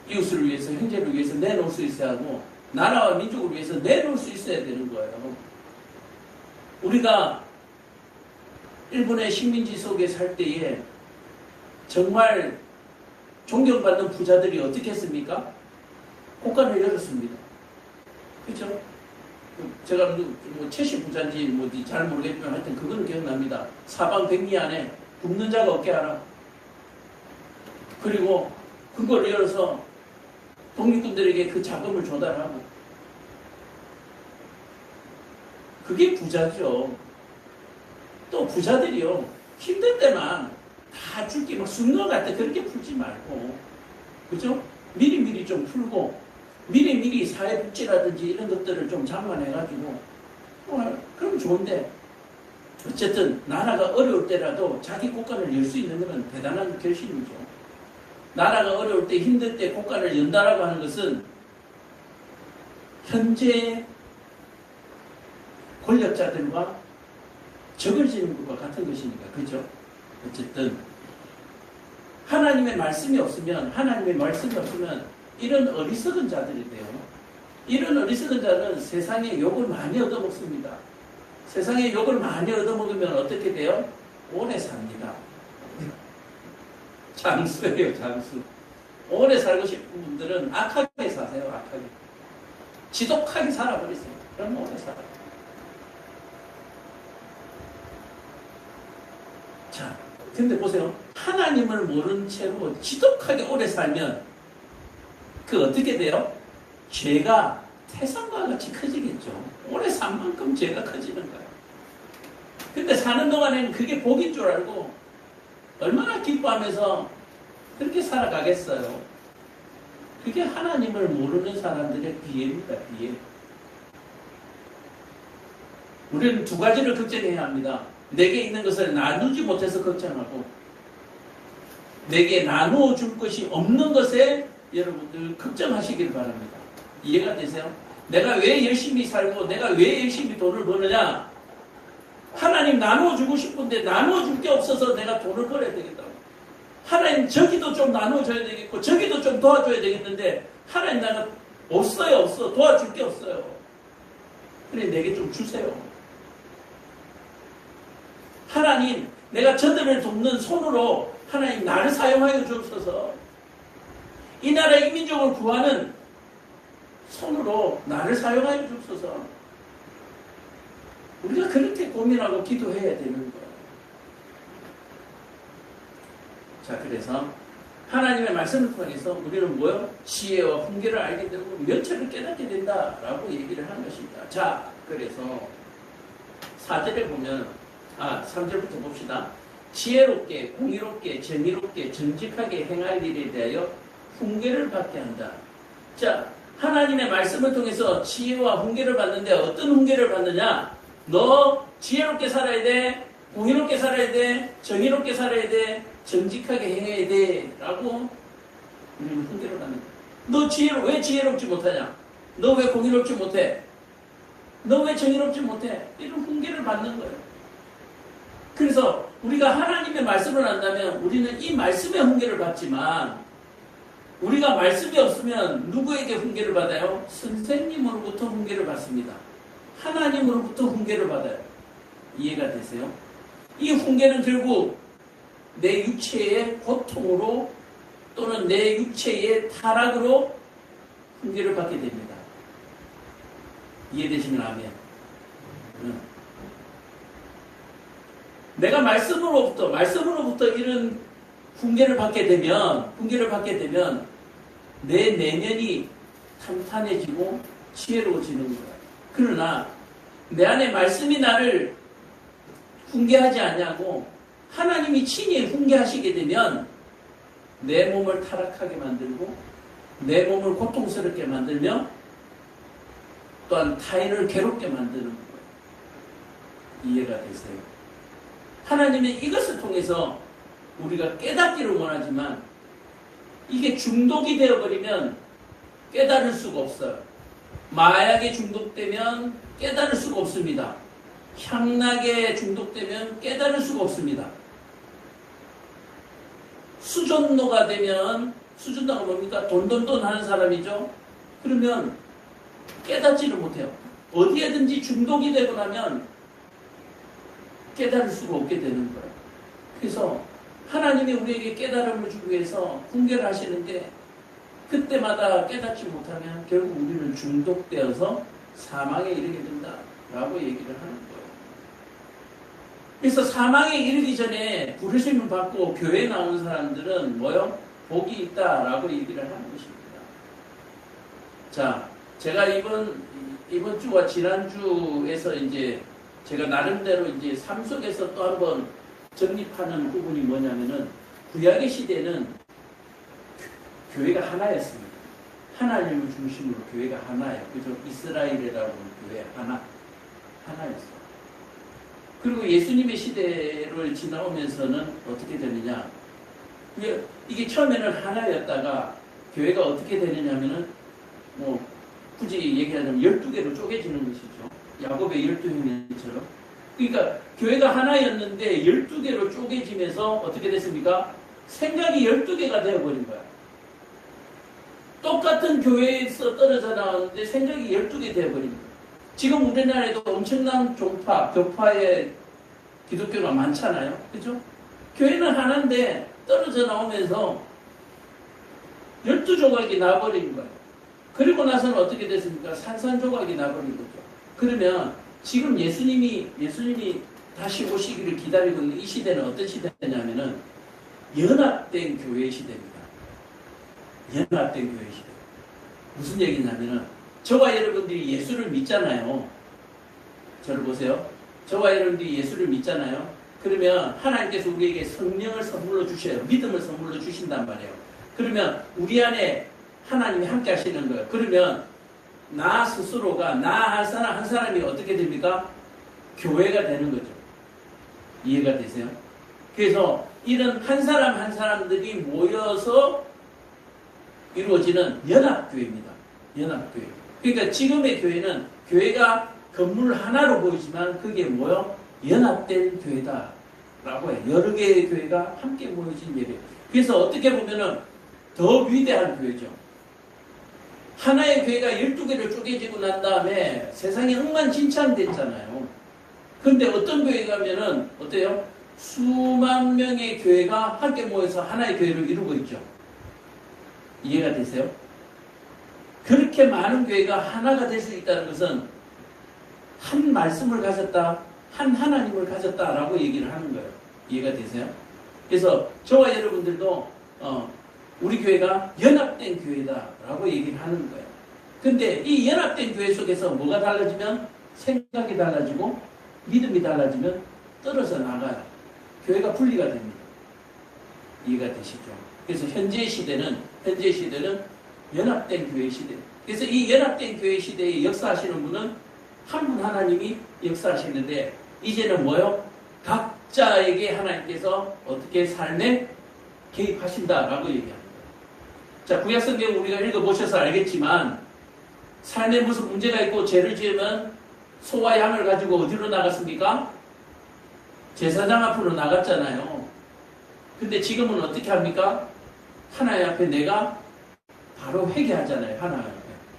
Speaker 1: 이웃을 위해서, 형제를 위해서 내놓을 수 있어야 하고 나라와 민족을 위해서 내놓을 수 있어야 되는 거예요. 우리가 일본의 식민지 속에 살 때에 정말 존경받는 부자들이 어떻게 했습니까? 곳간을 열었습니다. 그렇죠? 제가 채시 부자인지 잘 모르겠지만 하여튼 그거는 기억납니다. 사방 백리 안에 굶는 자가 없게 하라. 그리고 그걸 열어서 독립군들에게 그 자금을 조달하고 그게 부자죠. 또 부자들이요. 힘들 때만 다 줄게 막 순간 같아 그렇게 풀지 말고 그죠? 미리미리 좀 풀고 미리미리 사회복지라든지 이런 것들을 좀 장만해가지고 그럼 좋은데 어쨌든 나라가 어려울 때라도 자기 곳간을 열 수 있는 것은 대단한 결심이죠. 나라가 어려울 때 힘들 때 곳간을 연다라고 하는 것은 현재 권력자들과 적을 지는 것과 같은 것이니까 그죠? 어쨌든 하나님의 말씀이 없으면 이런 어리석은 자들이 돼요. 이런 어리석은 자는 세상에 욕을 많이 얻어먹습니다. 세상에 욕을 많이 얻어먹으면 어떻게 돼요? 오래 삽니다. 장수예요, 장수. 오래 살고 싶은 분들은 악하게 사세요, 악하게. 지독하게 살아버리세요. 그럼 오래 살아요. 자, 근데 보세요. 하나님을 모르는 채로 지독하게 오래 살면 그 어떻게 돼요? 죄가 태산과 같이 커지겠죠. 오래 산 만큼 죄가 커지는 거예요. 근데 사는 동안에는 그게 복인 줄 알고 얼마나 기뻐하면서 그렇게 살아가겠어요. 그게 하나님을 모르는 사람들의 비애입니다. 비애. 우리는 두 가지를 걱정해야 합니다. 내게 있는 것을 나누지 못해서 걱정하고, 내게 나누어 줄 것이 없는 것에 여러분들 걱정하시길 바랍니다. 이해가 되세요? 내가 왜 열심히 살고 내가 왜 열심히 돈을 버느냐? 하나님 나누어 주고 싶은데 나누어 줄 게 없어서 내가 돈을 벌어야 되겠다고. 하나님 저기도 좀 나눠줘야 되겠고 저기도 좀 도와줘야 되겠는데 하나님 나가 없어요. 없어. 도와줄 게 없어요. 그래 내게 좀 주세요. 하나님 내가 저들을 돕는 손으로 하나님 나를 사용하여 주옵소서. 이 나라 이 민족을 구하는 손으로 나를 사용하여 주옵소서. 우리가 그렇게 고민하고 기도해야 되는 거예요. 자, 그래서 하나님의 말씀을 통해서 우리는 뭐요? 지혜와 훈계를 알게 되고 면책을 깨닫게 된다라고 얘기를 하는 것입니다. 자, 그래서 4절에 보면 3절부터 봅시다. 지혜롭게, 공의롭게, 정의롭게, 정직하게 행할 일에 대하여 훈계를 받게 한다. 자, 하나님의 말씀을 통해서 지혜와 훈계를 받는데 어떤 훈계를 받느냐? 너 지혜롭게 살아야 돼, 공의롭게 살아야 돼, 정의롭게 살아야 돼, 정직하게 행해야 돼 라고 우리는 훈계를 받는다. 너 왜 지혜롭지 못하냐? 너 왜 공의롭지 못해? 너 왜 정의롭지 못해? 이런 훈계를 받는 거예요. 그래서 우리가 하나님의 말씀을 안다면 우리는 이 말씀의 훈계를 받지만, 우리가 말씀이 없으면 누구에게 훈계를 받아요? 선생님으로부터 훈계를 받습니다. 하나님으로부터 훈계를 받아요. 이해가 되세요? 이 훈계는 결국 내 육체의 고통으로 또는 내 육체의 타락으로 훈계를 받게 됩니다. 이해되시면 아멘. 내가 말씀으로부터 이런 훈계를 받게 되면 내 내면이 탄탄해지고 지혜로워지는 거예요. 그러나 내 안에 말씀이 나를 훈계하지 않냐고 하나님이 친히 훈계하시게 되면 내 몸을 타락하게 만들고 내 몸을 고통스럽게 만들며 또한 타인을 괴롭게 만드는 거예요. 이해가 되세요? 하나님은 이것을 통해서 우리가 깨닫기를 원하지만 이게 중독이 되어버리면 깨달을 수가 없어요. 마약에 중독되면 깨달을 수가 없습니다. 향락에 중독되면 깨달을 수가 없습니다. 수전노가 되면, 수전노가 뭡니까? 돈돈돈 하는 사람이죠. 그러면 깨닫지를 못해요. 어디에든지 중독이 되고 나면 깨달을 수가 없게 되는 거예요. 그래서 하나님이 우리에게 깨달음을 주기 위해서 훈계를 하시는데 그때마다 깨닫지 못하면 결국 우리는 중독되어서 사망에 이르게 된다라고 얘기를 하는 거예요. 그래서 사망에 이르기 전에 부르심을 받고 교회에 나오는 사람들은 뭐요? 복이 있다라고 얘기를 하는 것입니다. 자, 제가 이번 주와 지난주에서 이제 제가 나름대로 이제 삶 속에서 또 한번 정립하는 부분이 뭐냐면은 구약의 시대는 교회가 하나였습니다. 하나님을 중심으로 교회가 하나예요. 그죠? 이스라엘이라고 하는 교회 하나였어요. 그리고 예수님의 시대를 지나오면서는 어떻게 되느냐? 이게 처음에는 하나였다가 교회가 어떻게 되느냐면은 뭐 굳이 얘기하자면 12개로 쪼개지는 것이죠. 야곱의 12형제처럼. 그러니까 교회가 하나였는데 12개로 쪼개지면서 어떻게 됐습니까? 생각이 12개가 되어버린 거야. 똑같은 교회에서 떨어져 나왔는데 생각이 12개 되어버립니다. 지금 우리나라에도 엄청난 종파, 교파의 기독교가 많잖아요. 그죠? 교회는 하나인데 떨어져 나오면서 12조각이 나버린 거예요. 그리고 나서는 어떻게 됐습니까? 산산조각이 나버린 거죠. 그러면 지금 예수님이 다시 오시기를 기다리고 있는 이 시대는 어떤 시대냐면은 연합된 교회 시대입니다. 연합된 교회 시대. 무슨 얘기냐면은 저와 여러분들이 예수를 믿잖아요. 저를 보세요. 저와 여러분들이 예수를 믿잖아요. 그러면 하나님께서 우리에게 성령을 선물로 주셔요. 믿음을 선물로 주신단 말이에요. 그러면 우리 안에 하나님이 함께 하시는 거예요. 그러면 나 스스로가 나 한 사람이 어떻게 됩니까? 교회가 되는 거죠. 이해가 되세요? 그래서 이런 한 사람 한 사람들이 모여서 이루어지는 연합교회입니다. 연합교회. 그러니까 지금의 교회는 교회가 건물 하나로 보이지만 그게 뭐요? 연합된 교회다라고 해요. 여러 개의 교회가 함께 모여진 예배. 그래서 어떻게 보면은 더 위대한 교회죠. 하나의 교회가 12개로 쪼개지고 난 다음에 세상이 엉망진창됐잖아요. 근데 어떤 교회 가면은 어때요? 수만 명의 교회가 함께 모여서 하나의 교회를 이루고 있죠. 이해가 되세요? 그렇게 많은 교회가 하나가 될 수 있다는 것은 한 말씀을 가졌다, 한 하나님을 가졌다라고 얘기를 하는 거예요. 이해가 되세요? 그래서 저와 여러분들도 우리 교회가 연합된 교회다라고 얘기를 하는 거예요. 근데 이 연합된 교회 속에서 뭐가 달라지면 생각이 달라지고 믿음이 달라지면 떨어져 나가요. 교회가 분리가 됩니다. 이해가 되시죠? 그래서 현재 시대는 연합된 교회 시대. 그래서 이 연합된 교회 시대에 역사하시는 분은 한 분 하나님이 역사하시는데 이제는 뭐요? 각자에게 하나님께서 어떻게 삶에 개입하신다라고 얘기합니다. 자, 구약성경 우리가 읽어보셔서 알겠지만 삶에 무슨 문제가 있고 죄를 지으면 소와 양을 가지고 어디로 나갔습니까? 제사장 앞으로 나갔잖아요. 근데 지금은 어떻게 합니까? 하나님 앞에 내가 바로 회개하잖아요. 하나님 앞에.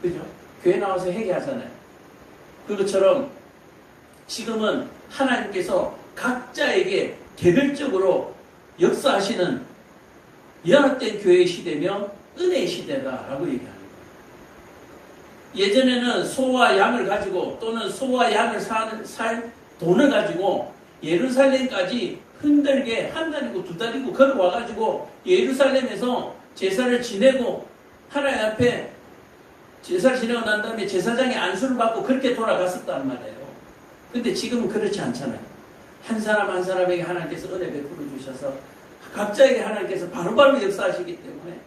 Speaker 1: 그죠? 교회 나와서 회개하잖아요. 그것처럼 지금은 하나님께서 각자에게 개별적으로 역사하시는 연합된 교회의 시대며 은혜의 시대다라고 얘기합니다. 예전에는 소와 양을 가지고 또는 소와 양을 살 돈을 가지고 예루살렘까지 흔들게 한 달이고 두 달이고 걸어와가지고 예루살렘에서 제사를 지내고 하나님 앞에 제사를 지내고 난 다음에 제사장의 안수를 받고 그렇게 돌아갔었단 말이에요. 근데 지금은 그렇지 않잖아요. 한 사람 한 사람에게 하나님께서 은혜 베풀어 주셔서 각자에게 하나님께서 바로바로 역사하시기 때문에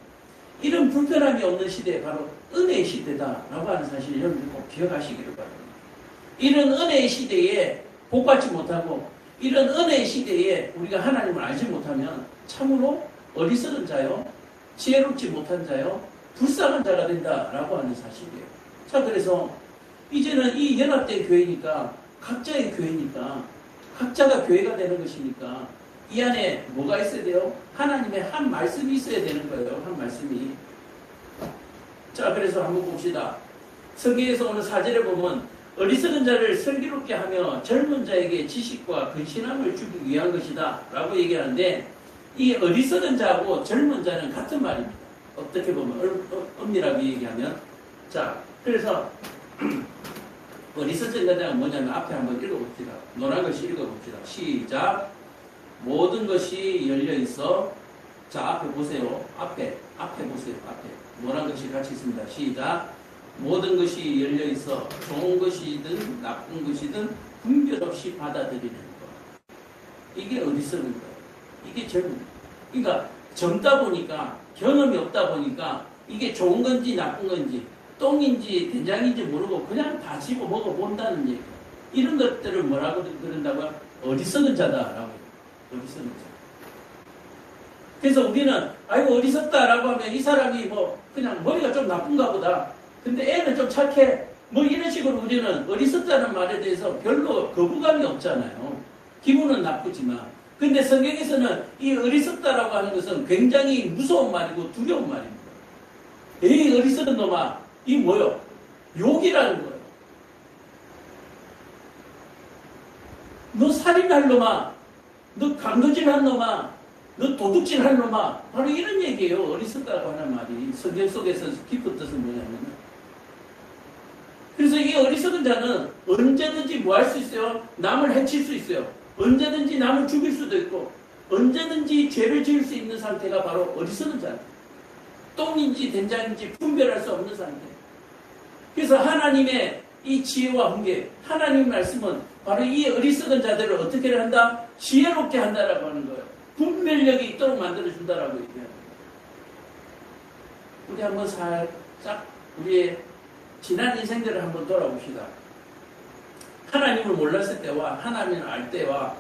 Speaker 1: 이런 불편함이 없는 시대에 바로 은혜의 시대다라고 하는 사실을 여러분들 꼭 기억하시기를 바랍니다. 이런 은혜의 시대에 복받지 못하고 이런 은혜의 시대에 우리가 하나님을 알지 못하면 참으로 어리석은 자요, 지혜롭지 못한 자요, 불쌍한 자가 된다라고 하는 사실이에요. 자, 그래서 이제는 이 연합된 교회니까 각자의 교회니까 각자가 교회가 되는 것이니까 이 안에 뭐가 있어야 돼요? 하나님의 한 말씀이 있어야 되는 거예요. 한 말씀이. 자, 그래서 한번 봅시다. 성경에서 오늘 4절에 보면 어리석은 자를 슬기롭게 하며 젊은 자에게 지식과 근신함을 주기 위한 것이다 라고 얘기하는데 이 어리석은 자하고 젊은 자는 같은 말입니다. 어떻게 보면 엄밀하게 얘기하면 자, 그래서 어리석은 자가 뭐냐면 앞에 한번 읽어봅시다. 노란 글씨 읽어봅시다. 시작. 모든 것이 열려있어. 자, 앞에 보세요. 앞에 보세요. 앞에 노란 글씨 같이 있습니다. 시작. 모든 것이 열려있어. 좋은 것이든 나쁜 것이든 분별 없이 받아들이는 것. 이게 어리석은 거예요. 이게 젊은. 그러니까 젊다 보니까 경험이 없다 보니까 이게 좋은 건지 나쁜 건지 똥인지 된장인지 모르고 그냥 다 집어 먹어본다는 얘기. 이런 것들을 뭐라고 그런다고요? 어리석은 자다라고. 어리석은 자. 그래서 우리는 아이고 어리석다라고 하면 이 사람이 뭐 그냥 머리가 좀 나쁜가 보다. 근데 애는 좀 착해. 뭐 이런 식으로 우리는 어리석다는 말에 대해서 별로 거부감이 없잖아요. 기분은 나쁘지만. 근데 성경에서는 이 어리석다라고 하는 것은 굉장히 무서운 말이고 두려운 말입니다. 에이, 어리석은 놈아. 이 뭐요? 욕이라는 거예요. 너 살인할 놈아. 너 강도질한 놈아. 너 도둑질한 놈아. 바로 이런 얘기예요. 어리석다고 하는 말이. 성경 속에서 깊은 뜻은 뭐냐면. 그래서 이 어리석은 자는 언제든지 뭐 할 수 있어요? 남을 해칠 수 있어요. 언제든지 남을 죽일 수도 있고, 언제든지 죄를 지을 수 있는 상태가 바로 어리석은 자예요. 똥인지 된장인지 분별할 수 없는 상태. 그래서 하나님의 이 지혜와 훈계, 하나님 말씀은 바로 이 어리석은 자들을 어떻게 한다? 지혜롭게 한다라고 하는 거예요. 분별력이 있도록 만들어준다라고 얘기합니다. 우리 한번 살짝 우리의 지난 인생들을 한번 돌아봅시다. 하나님을 몰랐을 때와 하나님을 알 때와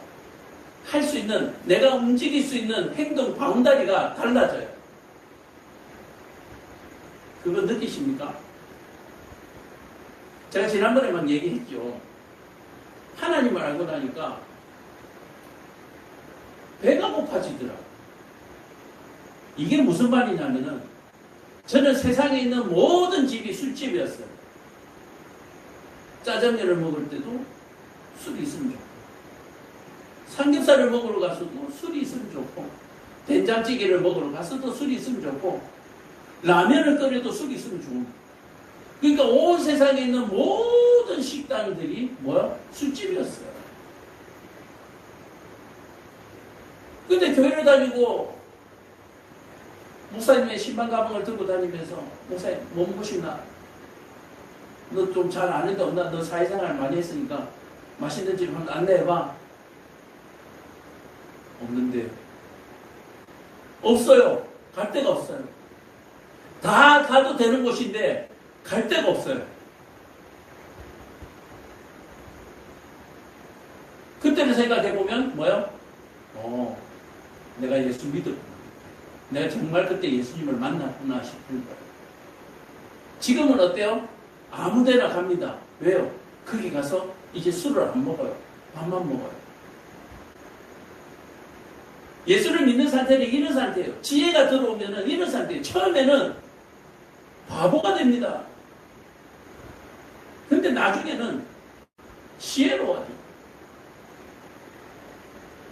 Speaker 1: 할 수 있는, 내가 움직일 수 있는 행동 바운다리가 달라져요. 그거 느끼십니까? 제가 지난번에만 얘기했죠. 하나님을 알고 나니까 배가 고파지더라고요. 이게 무슨 말이냐면은 저는 세상에 있는 모든 집이 술집이었어요. 짜장면을 먹을 때도 술이 있으면 좋고, 삼겹살을 먹으러 가서도 술이 있으면 좋고, 된장찌개를 먹으러 가서도 술이 있으면 좋고, 라면을 끓여도 술이 있으면 좋은. 그러니까 온 세상에 있는 모든 식당들이 뭐야? 술집이었어요. 근데 교회를 다니고 목사님의 신방 가방을 들고 다니면서, 목사님 뭐 먹고 싶나? 너 좀 잘 아는 데 없나? 너 사회생활 많이 했으니까 맛있는 집 한번 안내해봐. 없는데요. 없어요. 갈 데가 없어요. 다 가도 되는 곳인데 갈 데가 없어요. 그때를 생각해보면 뭐요? 내가 예수 믿었구나. 내가 정말 그때 예수님을 만났구나 싶을 거예요. 지금은 어때요? 아무 데나 갑니다. 왜요? 거기 가서 이제 술을 안 먹어요. 밥만 먹어요. 예수를 믿는 상태는 이런 상태예요. 지혜가 들어오면 이런 상태예요. 처음에는 바보가 됩니다. 근데 나중에는 지혜로워요.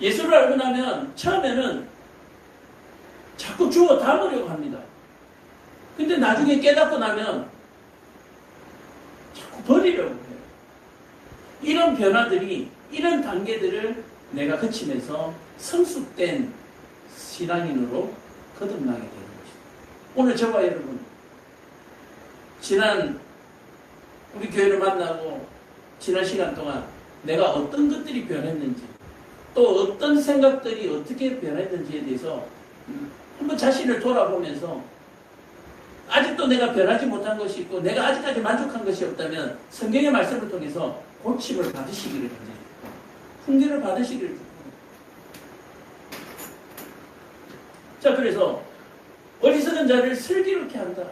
Speaker 1: 예수를 알고 나면 처음에는 자꾸 주워 담으려고 합니다. 근데 나중에 깨닫고 나면 자꾸 버리려고 해요. 이런 변화들이, 이런 단계들을 내가 거치면서 성숙된 신앙인으로 거듭나게 되는 것입니다. 오늘 저와 여러분, 지난 우리 교회를 만나고 지난 시간 동안 내가 어떤 것들이 변했는지, 또 어떤 생각들이 어떻게 변했는지에 대해서 한번 자신을 돌아보면서 아직도 내가 변하지 못한 것이 있고 내가 아직까지 만족한 것이 없다면 성경의 말씀을 통해서 고침을 받으시기를 바랍니다. 훈계를 받으시기를 바랍니다. 자, 그래서 어리석은 자를 슬기롭게 한다.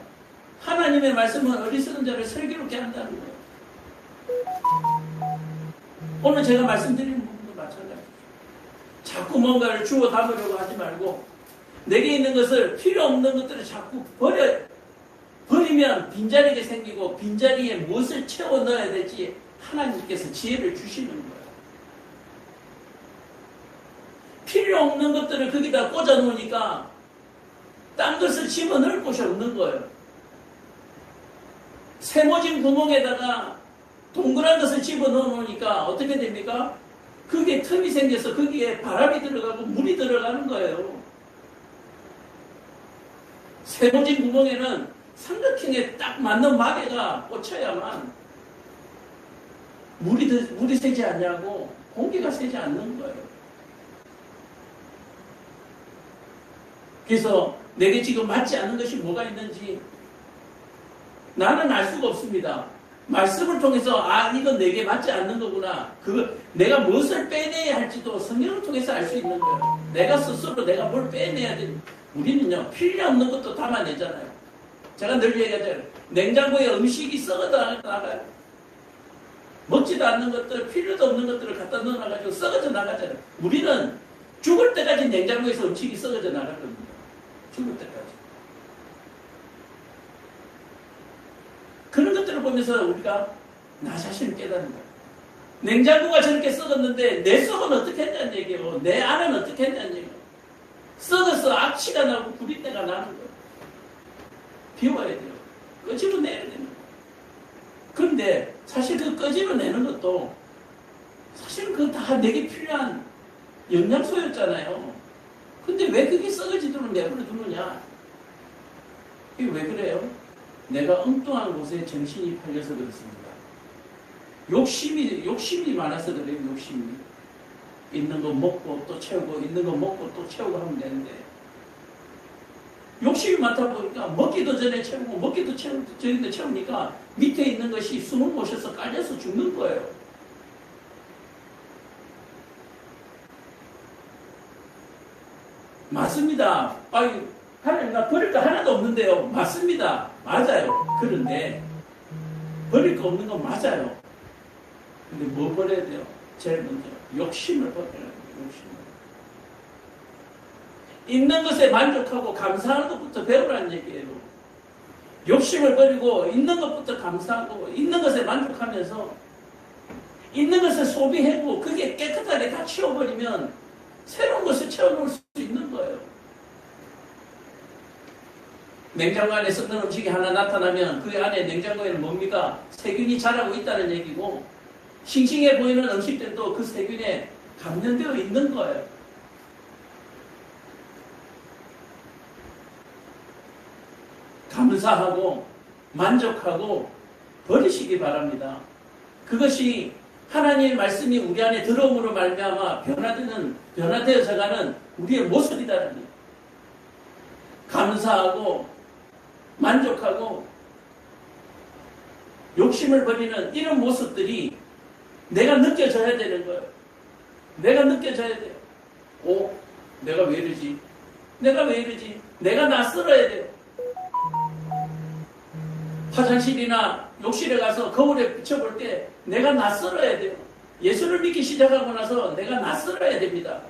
Speaker 1: 하나님의 말씀은 어리석은 자를 슬기롭게 한다는 거예요. 오늘 제가 말씀드리는 부분도 마찬가지예요. 자꾸 뭔가를 주워 담으려고 하지 말고 내게 있는 것을, 필요 없는 것들을 자꾸 버려요. 버리면 빈자리가 생기고 빈자리에 무엇을 채워 넣어야 될지 하나님께서 지혜를 주시는 거예요. 필요 없는 것들을 거기다 꽂아 놓으니까 딴 것을 집어넣을 곳이 없는 거예요. 세모진 구멍에다가 동그란 것을 집어넣어 놓으니까 어떻게 됩니까? 그게 틈이 생겨서 거기에 바람이 들어가고 물이 들어가는 거예요. 세모진 구멍에는 삼각형에 딱 맞는 마개가 꽂혀야만 물이 새지 않냐고, 공기가 새지 않는 거예요. 그래서 내게 지금 맞지 않는 것이 뭐가 있는지 나는 알 수가 없습니다. 말씀을 통해서 이건 내게 맞지 않는 거구나. 내가 무엇을 빼내야 할지도 성경을 통해서 알 수 있는 거예요. 내가 스스로 내가 뭘 빼내야 되는지. 우리는요, 필요 없는 것도 담아내잖아요. 제가 늘 얘기하잖아요. 냉장고에 음식이 썩어 나가요. 먹지도 않는 것들, 필요도 없는 것들을 갖다 넣어놔가지고 썩어져 나가잖아요. 우리는 죽을 때까지 냉장고에서 음식이 썩어져 나갈 겁니다. 죽을 때까지. 것을 보면서 우리가 나 자신을 깨닫는 거예요. 냉장고가 저렇게 썩었는데 내 속은 어떻게 했냐는 얘기예요. 내 안은 어떻게 했냐는 얘기예요. 썩어서 악취가 나고 구릿내가 나는 거예요. 비워야 돼요. 끄집어내야 되는 거예요. 그런데 사실 그 끄집어내는 것도 사실 그거 다 내게 필요한 영양소였잖아요. 근데 왜 그게 썩어지도록 내버려 두느냐? 이게 왜 그래요? 내가 엉뚱한 곳에 정신이 팔려서 그렇습니다. 욕심이 많아서 그래요, 욕심이. 있는 거 먹고 또 채우고, 있는 거 먹고 또 채우고 하면 되는데, 욕심이 많다 보니까 먹기도 전에 채우고, 먹기도 전에 채우니까 밑에 있는 것이 숨을 못 쉬어서 깔려서 죽는 거예요. 맞습니다. 아니, 하나님, 나 버릴 거 하나도 없는데요. 맞습니다. 맞아요. 그런데, 버릴 거 없는 건 맞아요. 근데 뭐 버려야 돼요? 제일 먼저, 욕심을 버려야 돼요. 욕심을. 있는 것에 만족하고 감사하는 것부터 배우라는 얘기예요. 욕심을 버리고, 있는 것부터 감사하고, 있는 것에 만족하면서, 있는 것을 소비하고, 그게 깨끗하게 다 치워버리면, 새로운 것을 채워놓을 수 있는 거예요. 냉장고 안에 썩는 음식이 하나 나타나면 그 안에 냉장고에는 뭡니까? 세균이 자라고 있다는 얘기고, 싱싱해 보이는 음식들도 그 세균에 감염되어 있는 거예요. 감사하고 만족하고 버리시기 바랍니다. 그것이 하나님의 말씀이 우리 안에 들어옴으로 말미암아 변화되어져가는 우리의 모습이다라는 거예요. 감사하고 만족하고 욕심을 버리는 이런 모습들이 내가 느껴져야 되는 거예요. 내가 느껴져야 돼요. 오, 내가 왜 이러지? 내가 왜 이러지? 내가 낯설어야 돼요. 화장실이나 욕실에 가서 거울에 비춰볼 때 내가 낯설어야 돼요. 예수를 믿기 시작하고 나서 내가 낯설어야 됩니다.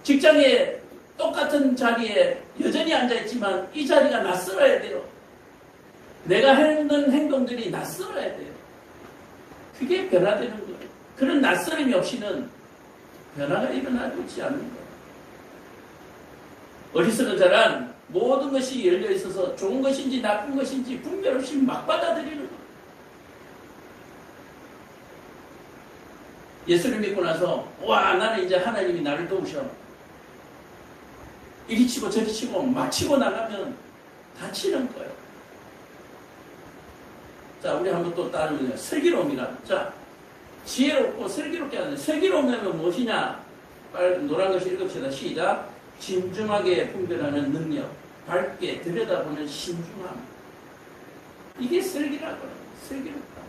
Speaker 1: 직장에 똑같은 자리에 여전히 앉아있지만 이 자리가 낯설어야 돼요. 내가 하는 행동들이 낯설어야 돼요. 그게 변화되는 거예요. 그런 낯설음이 없이는 변화가 일어나지 있지 않는 거예요. 어리석은 자란 모든 것이 열려 있어서 좋은 것인지 나쁜 것인지 분별 없이 막 받아들이는 거예요. 예수를 믿고 나서 와, 나는 이제 하나님이 나를 도우셔. 이리 치고 저리 치고 막 치고 나가면 다치는 거예요. 자, 우리 한번 또 따르면 슬기로움이라. 자, 지혜롭고 슬기롭게 하는. 슬기로움이면 무엇이냐? 노란 것이 읽읍시다. 시작. 진중하게 분별하는 능력, 밝게 들여다보는 신중함. 이게 슬기라고요. 슬기롭다.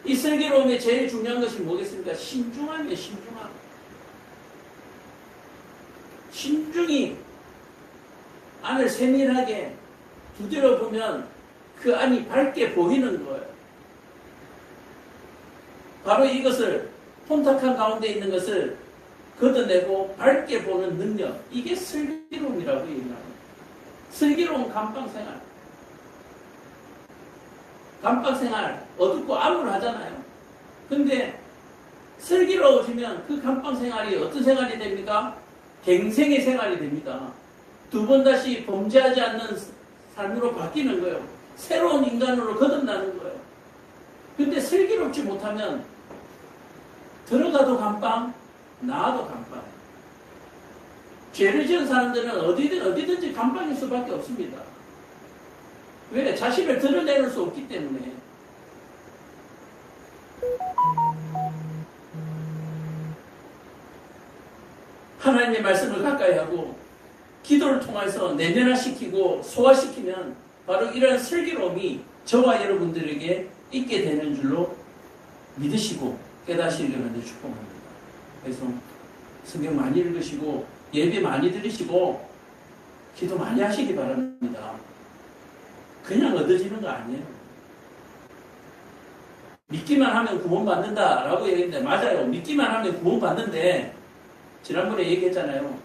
Speaker 1: 이 슬기로움의 제일 중요한 것이 뭐겠습니까? 신중함이에요. 신중함. 신중히 안을 세밀하게 두드려보면 그 안이 밝게 보이는 거예요. 바로 이것을 혼탁한 가운데 있는 것을 걷어내고 밝게 보는 능력, 이게 슬기로움이라고 얘기합니다. 슬기로운 감방생활. 감방생활 어둡고 암울하잖아요. 근데 슬기로워지면 그 감방생활이 어떤 생활이 됩니까? 갱생의 생활이 됩니다. 두 번 다시 범죄하지 않는 삶으로 바뀌는 거예요. 새로운 인간으로 거듭나는 거예요. 근데 슬기롭지 못하면 들어가도 감방, 나와도 감방. 죄를 지은 사람들은 어디든지 감방일 수밖에 없습니다. 왜? 자신을 드러내는 수 없기 때문에. 하나님의 말씀을 가까이 하고 기도를 통해서 내면화시키고 소화시키면 바로 이러한 슬기로움이 저와 여러분들에게 있게 되는 줄로 믿으시고 깨닫시기를 간절히 축복합니다. 그래서 성경 많이 읽으시고 예배 많이 들으시고 기도 많이 하시기 바랍니다. 그냥 얻어지는 거 아니에요. 믿기만 하면 구원받는다라고 얘기했는데 맞아요. 믿기만 하면 구원받는데 지난번에 얘기했잖아요.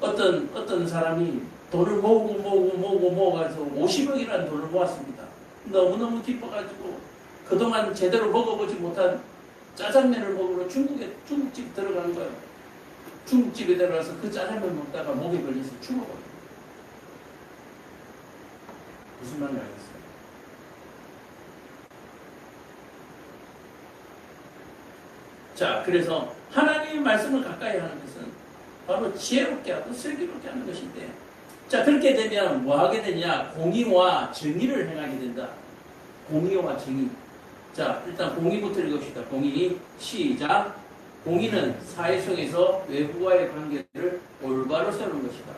Speaker 1: 어떤 사람이 돈을 모아서 50억이라는 돈을 모았습니다. 너무너무 기뻐가지고 그동안 제대로 먹어보지 못한 짜장면을 먹으러 중국집 들어간 거예요. 중국집에 들어가서 그 짜장면 먹다가 목에 걸려서 죽어버려요. 무슨 말인지 알겠어요? 자, 그래서 하나님의 말씀을 가까이 하는 것은 바로 지혜롭게 하고 슬기롭게 하는 것인데, 자, 그렇게 되면 뭐 하게 되냐? 공의와 정의를 행하게 된다. 공의와 정의. 자, 일단 공의부터 읽읍시다. 공의, 시작. 공의는 사회 속에서 외부와의 관계를 올바로 세우는 것이다.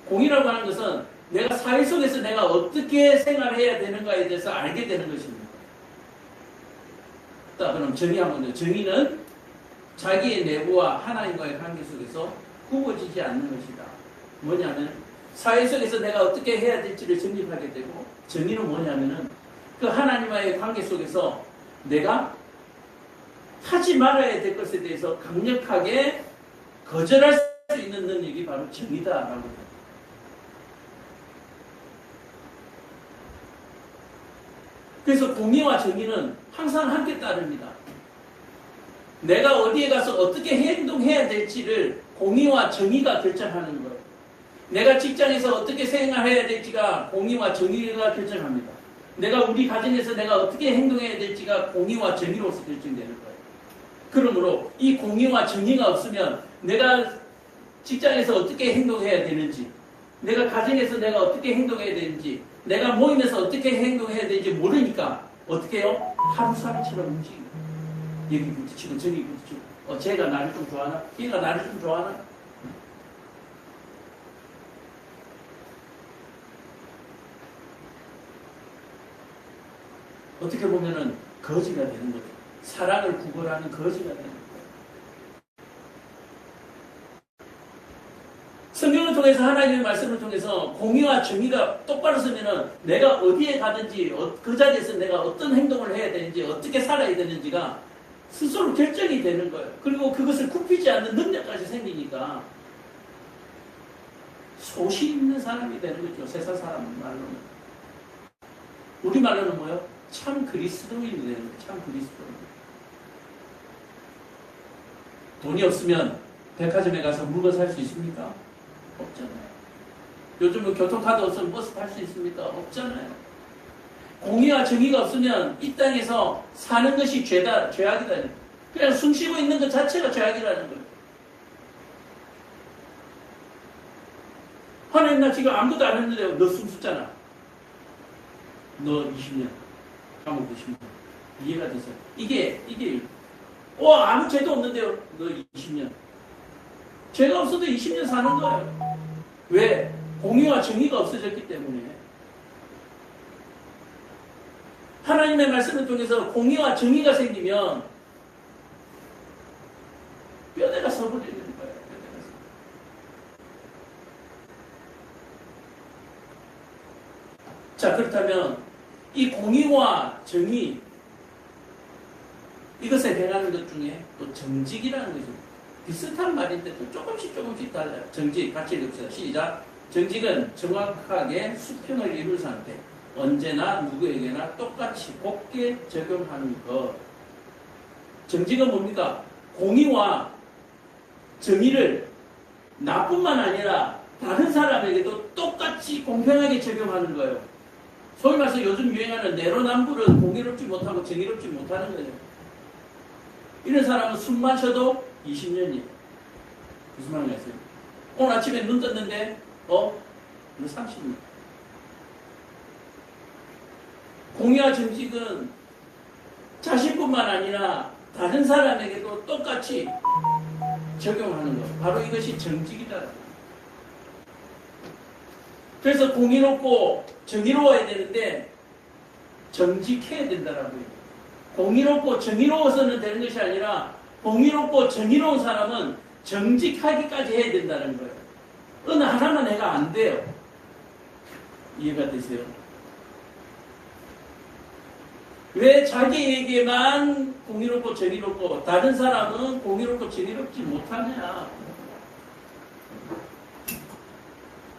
Speaker 1: 공의라고 하는 것은 내가 사회 속에서 내가 어떻게 생활해야 되는가에 대해서 알게 되는 것입니다. 자, 그럼 정의 한번 더. 정의는 자기의 내부와 하나님과의 관계 속에서 구워지지 않는 것이다. 뭐냐면 사회 속에서 내가 어떻게 해야 될지를 정립하게 되고, 정의는 뭐냐면은 그 하나님과의 관계 속에서 내가 하지 말아야 될 것에 대해서 강력하게 거절할 수 있는 능력이 바로 정의다라고 합니다. 그래서 공의와 정의는 항상 함께 따릅니다. 내가 어디에 가서 어떻게 행동해야 될지를 공의와 정의가 결정하는 거예요. 내가 직장에서 어떻게 생활해야 될지가 공의와 정의가 결정합니다. 내가 우리 가정에서 내가 어떻게 행동해야 될지가 공의와 정의로서 결정되는 거예요. 그러므로 이 공의와 정의가 없으면 내가 직장에서 어떻게 행동해야 되는지, 내가 가정에서 내가 어떻게 행동해야 되는지, 내가 모임에서 어떻게 행동해야 되는지 모르니까 어떻게 해요? 하루살이처럼 움직이고, 여기 부딪히고 저기 부딪히고, 쟤가 나를 좀 좋아하나? 얘가 나를 좀 좋아하나? 어떻게 보면은 거지가 되는 거죠. 사랑을 구걸하는 거지가 되는 거예요. 성경을 통해서, 하나님의 말씀을 통해서 공의와 정의가 똑바로 서면은 내가 어디에 가든지 그 자리에서 내가 어떤 행동을 해야 되는지, 어떻게 살아야 되는지가 스스로 결정이 되는 거예요. 그리고 그것을 굽히지 않는 능력까지 생기니까 소신 있는 사람이 되는 거죠. 세상 사람 말로는. 우리 말로는 뭐요? 참 그리스도인이 되는 거예요. 참 그리스도인. 돈이 없으면 백화점에 가서 물건 살 수 있습니까? 없잖아요. 요즘은 교통카드 없으면 버스 탈 수 있습니까? 없잖아요. 공의와 정의가 없으면 이 땅에서 사는 것이 죄악이다. 그냥 숨 쉬고 있는 것 자체가 죄악이라는 거예요. 하나님, 나 지금 아무것도 안 했는데 너 숨 쉬잖아. 너 20년 감옥 20년 이해가 돼서 이게 아무 죄도 없는데요. 너 20년 죄가 없어도 20년 사는 거예요. 왜? 공의와 정의가 없어졌기 때문에. 하나님의 말씀을 통해서 공의와 정의가 생기면 뼈대가 서버리는 거예요. 자, 그렇다면 이 공의와 정의, 이것에 해당하는 것 중에 또 정직이라는 것이 비슷한 말인데 또 조금씩 달라요. 정직, 같이 읽읍시다. 시작. 정직은 정확하게 수평을 이룰 상태, 언제나 누구에게나 똑같이 곱게 적용하는 것. 정직은 뭡니까? 공의와 정의를 나뿐만 아니라 다른 사람에게도 똑같이 공평하게 적용하는 거예요. 소위 말해서 요즘 유행하는 내로남불은 공의롭지 못하고 정의롭지 못하는 거예요. 이런 사람은 숨 마셔도 20년이에요. 무슨 말인지 아세요? 오늘 아침에 눈 떴는데 너 30년. 공의와 정직은 자신뿐만 아니라 다른 사람에게도 똑같이 적용하는 것. 바로 이것이 정직이다. 그래서 공의롭고 정의로워야 되는데 정직해야 된다라고요. 공의롭고 정의로워서는 되는 것이 아니라 공의롭고 정의로운 사람은 정직하기까지 해야 된다는 거예요. 어느 하나만 해가 안 돼요. 이해가 되세요? 왜 자기에게만 공의롭고 정의롭고 다른 사람은 공의롭고 정의롭지 못하냐?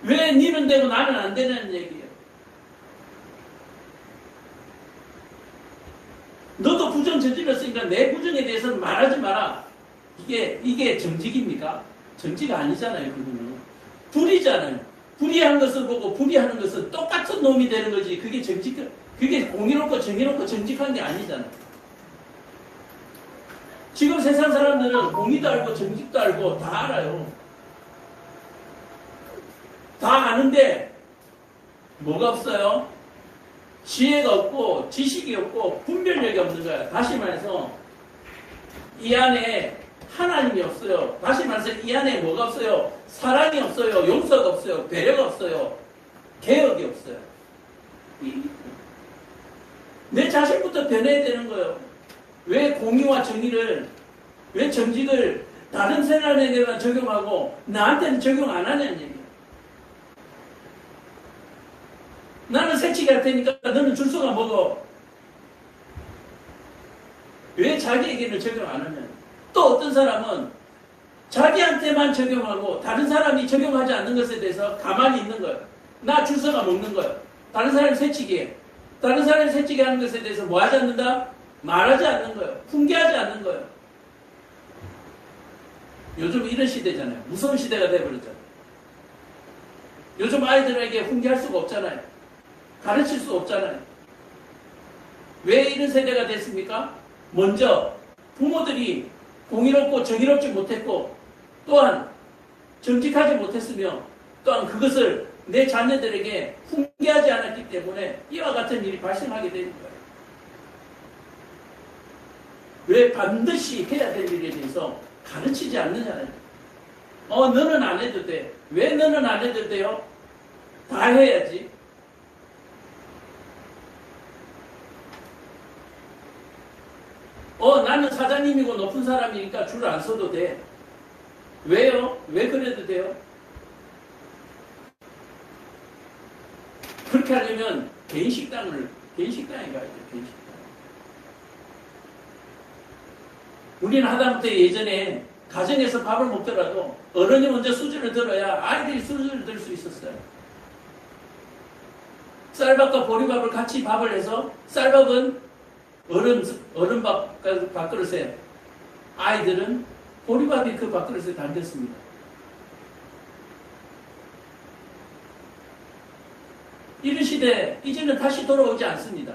Speaker 1: 왜 니는 되고 나는 안 되냐는 얘기예요. 너도 부정 저질렀으니까 내 부정에 대해서는 말하지 마라. 이게 정직입니까? 정지가 아니잖아요. 그거는 불의잖아요. 불의한 것을 보고 불의하는 것은 똑같은 놈이 되는 거지. 그게 그게 공의롭고 정의롭고 정직한 게 아니잖아요. 지금 세상 사람들은 공의도 알고 정직도 알고 다 알아요. 다 아는데 뭐가 없어요? 지혜가 없고 지식이 없고 분별력이 없는 거야. 다시 말해서 이 안에 하나님이 없어요. 다시 말해서 이 안에 뭐가 없어요? 사랑이 없어요. 용서가 없어요. 배려가 없어요. 개혁이 없어요. 내 자신부터 변해야 되는 거예요. 왜 공의와 정의를, 왜 정직을 다른 사람에게만 적용하고 나한테는 적용 안 하냐는 얘기예요. 나는 새치기 할 테니까 너는 줄서가 먹어. 왜 자기에게는 적용 안 하냐. 또 어떤 사람은 자기한테만 적용하고 다른 사람이 적용하지 않는 것에 대해서 가만히 있는 거예요. 나 줄서가 먹는 거예요. 다른 사람이 새치기 해. 다른 사람이 새치기 하는 것에 대해서 뭐 하지 않는다? 말하지 않는 거예요. 훈계하지 않는 거예요. 요즘 이런 시대잖아요. 무서운 시대가 돼버렸잖아요. 요즘 아이들에게 훈계할 수가 없잖아요. 가르칠 수 없잖아요. 왜 이런 세대가 됐습니까? 먼저 부모들이 공의롭고 정의롭지 못했고 또한 정직하지 못했으며 또한 그것을 내 자녀들에게 훈계하지 않았기 때문에 이와 같은 일이 발생하게 되는 거예요. 왜 반드시 해야 될 일에 대해서 가르치지 않느냐는 너는 안 해도 돼. 왜 너는 안 해도 돼요? 다 해야지. 나는 사장님이고 높은 사람이니까 줄 안 서도 돼. 왜요? 왜 그래도 돼요? 그렇게 하려면 개인 식당에 가야 돼. 개인 식당. 우리는 하다못해 예전에 가정에서 밥을 먹더라도 어른이 먼저 수저를 들어야 아이들이 수저를 들 수 있었어요. 쌀밥과 보리밥을 같이 밥을 해서 쌀밥은 어른 밥그릇에 아이들은 보리밥이 그 밥그릇에 담겼습니다. 이런 시대 이제는 다시 돌아오지 않습니다.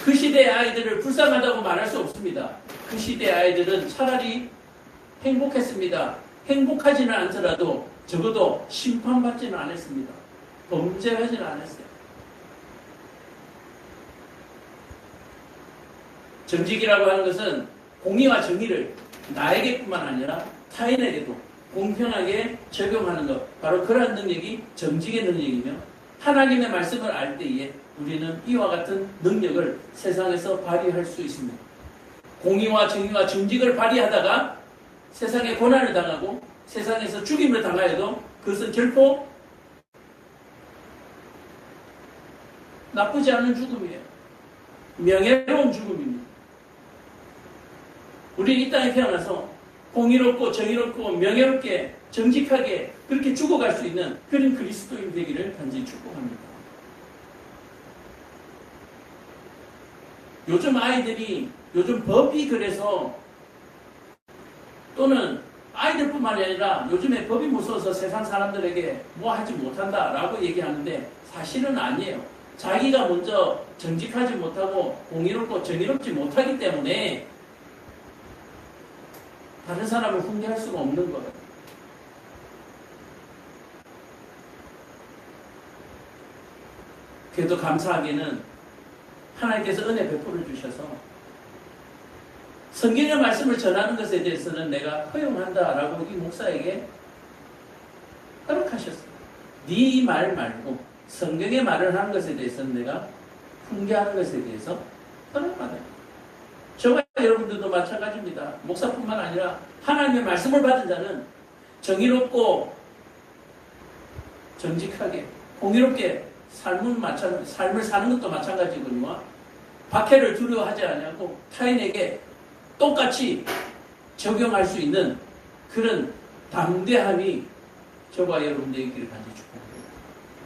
Speaker 1: 그 시대의 아이들을 불쌍하다고 말할 수 없습니다. 그 시대의 아이들은 차라리 행복했습니다. 행복하지는 않더라도 적어도 심판받지는 않았습니다. 범죄하지는 않았어요. 정직이라고 하는 것은 공의와 정의를 나에게뿐만 아니라 타인에게도 공평하게 적용하는 것, 바로 그러한 능력이 정직의 능력이며 하나님의 말씀을 알 때에 우리는 이와 같은 능력을 세상에서 발휘할 수 있습니다. 공의와 정의와 정직을 발휘하다가 세상에 고난을 당하고 세상에서 죽임을 당하여도 그것은 결코 나쁘지 않은 죽음이에요. 명예로운 죽음입니다. 우리는 이 땅에 태어나서 공의롭고 정의롭고 명예롭게 정직하게 그렇게 죽어갈 수 있는 그런 그리스도인 되기를 간절히 축복합니다. 요즘 법이 그래서 또는 아이들뿐만 아니라 요즘에 법이 무서워서 세상 사람들에게 뭐 하지 못한다라고 얘기하는데 사실은 아니에요. 자기가 먼저 정직하지 못하고 공의롭고 정의롭지 못하기 때문에 다른 사람을 훈계할 수가 없는 거예요. 그래도 감사하게는 하나님께서 은혜 베풀어 주셔서 성경의 말씀을 전하는 것에 대해서는 내가 허용한다라고 이 목사에게 허락하셨어요. 네 말 말고 성경의 말을 하는 것에 대해서는 내가 훈계하는 것에 대해서 허락받아요. 저와 여러분들도 마찬가지입니다. 목사뿐만 아니라 하나님의 말씀을 받은 자는 정의롭고 정직하게 공의롭게 삶을 사는 것도 마찬가지거니와 박해를 두려워하지 않고 타인에게 똑같이 적용할 수 있는 그런 담대함이 저와 여러분들의 있기를 간절히 축복합니다.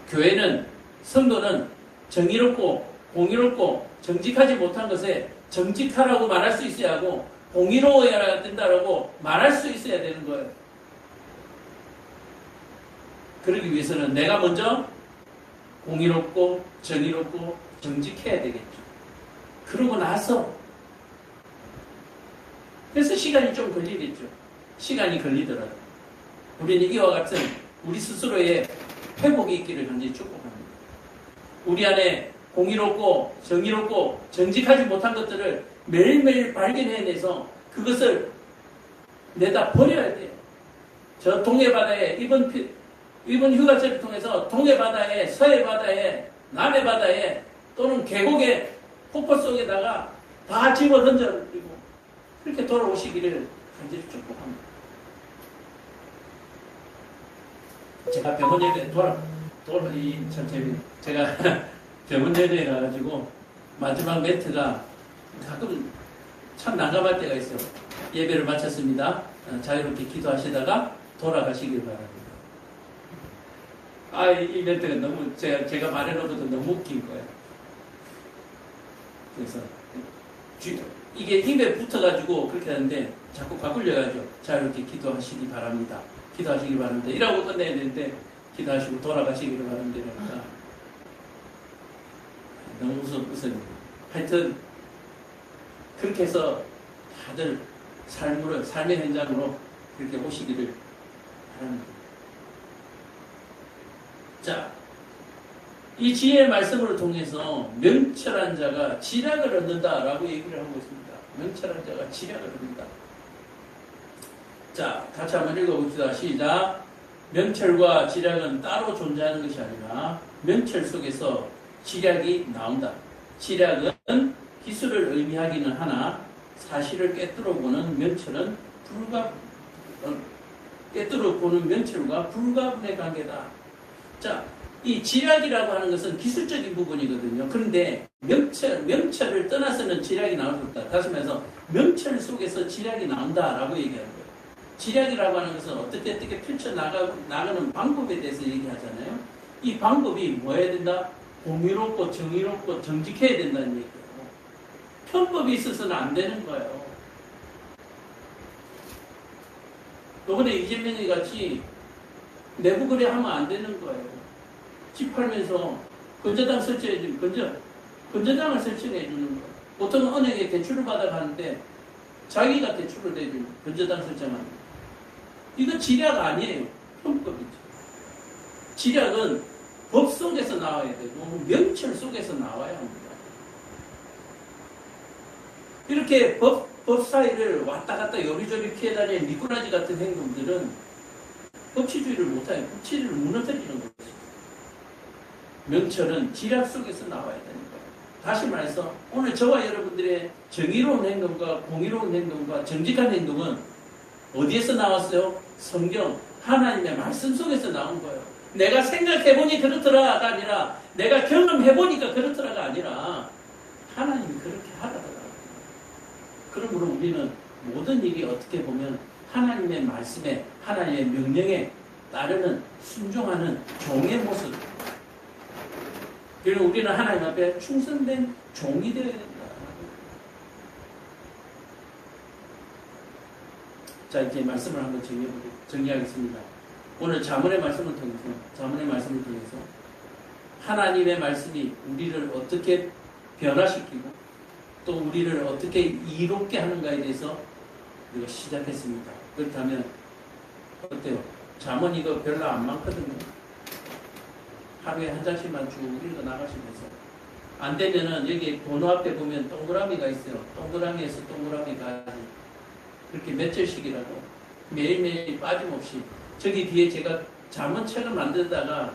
Speaker 1: 교회는, 성도는 정의롭고 공의롭고 정직하지 못한 것에 정직하라고 말할 수 있어야 하고 공의로워야 된다라고 말할 수 있어야 되는 거예요. 그러기 위해서는 내가 먼저 공의롭고 정의롭고 정직해야 되겠죠. 그러고 나서, 그래서 시간이 좀 걸리겠죠. 시간이 걸리더라도 우리는 이와 같은 우리 스스로의 회복이 있기를 간절히 축복합니다. 우리 안에 공의롭고 정의롭고 정직하지 못한 것들을 매일매일 발견해내서 그것을 내다 버려야 돼요. 저 동해바다에 이번 휴가철을 통해서 동해바다에, 서해바다에, 남해바다에 또는 계곡의 폭포 속에다가 다 집어 던져버리고 그렇게 돌아오시기를 간절히 축복합니다. 제가 병원 예배 제가 병원 예배에 가가지고 마지막 멘트가 가끔 참 난감할 때가 있어요. 예배를 마쳤습니다. 자유롭게 기도하시다가 돌아가시길 바랍니다. 이 멘트가 너무 제가 말해놓고도 너무 웃긴 거예요. 그래서 이게 입에 붙어가지고 그렇게 하는데 자꾸 바꾸려가지고 자유롭게 기도하시기 바랍니다. 기도하시기 바랍니다. 이라고 끝내야 되는데 기도하시고 돌아가시기를 바랍니다. 이러니까 너무 웃어요. 하여튼 그렇게 해서 다들 삶의 현장으로 그렇게 오시기를 바랍니다. 자, 이 지혜의 말씀을 통해서 명철한 자가 지략을 얻는다라고 얘기를 하고 있습니다. 명철한 자가 지략을 얻는다. 자, 같이 한번 읽어봅시다. 시작. 명철과 지략은 따로 존재하는 것이 아니라 명철 속에서 지략이 나온다. 지략은 기술을 의미하기는 하나 사실을 꿰뚫어 보는 명철과 불가분의 관계다. 자, 이 지략이라고 하는 것은 기술적인 부분이거든요. 그런데 명철을 떠나서는 지략이 나올 수 없다. 다시 말해서 명철 속에서 지략이 나온다라고 얘기하는 거예요. 지략이라고 하는 것은 어떻게 펼쳐나가는 방법에 대해서 얘기하잖아요. 이 방법이 뭐 해야 된다? 공의롭고 정의롭고 정직해야 된다는 얘기예요. 편법이 있어서는 안 되는 거예요. 이번에 이재명이 같이 내부 거래하면 안 되는 거예요. 집 팔면서 건저당 설치해주는, 건저당을 설치해주는 거예요. 보통 은행에 대출을 받아가는데 자기가 대출을 해주는 건저당 설정하는 거예요. 이거 지략 아니에요. 편법이죠. 지략은 법 속에서 나와야 되고 명철 속에서 나와야 합니다. 이렇게 법 사이를 왔다 갔다 요리조리 피해다니는 미꾸라지 같은 행동들은 법치주의를 못하는, 법치를 무너뜨리는 것이죠. 명철은 지략 속에서 나와야 되는 거예요. 다시 말해서 오늘 저와 여러분들의 정의로운 행동과 공의로운 행동과 정직한 행동은 어디에서 나왔어요? 성경, 하나님의 말씀 속에서 나온 거예요. 내가 생각해보니 그렇더라가 아니라 내가 경험해보니까 그렇더라가 아니라 하나님이 그렇게 하더라고요. 그러므로 우리는 모든 일이 어떻게 보면 하나님의 말씀에, 하나님의 명령에 따르는 순종하는 종의 모습. 그리고 우리는 하나님 앞에 충성된 종이 되어야 된다. 자, 이제 말씀을 한번 정리하겠습니다. 오늘 자문의 말씀을 통해서 하나님의 말씀이 우리를 어떻게 변화시키고 또 우리를 어떻게 이롭게 하는가에 대해서 우리가 시작했습니다. 그렇다면 어때요? 잠언 이거 별로 안 많거든요. 하루에 한 장씩만 쭉 읽어 나가시면서 안 되면은 여기 번호 앞에 보면 동그라미가 있어요. 동그라미에서 동그라미까지 그렇게 몇 절씩이라도 매일매일 빠짐없이 저기 뒤에 제가 잠언책을 만들다가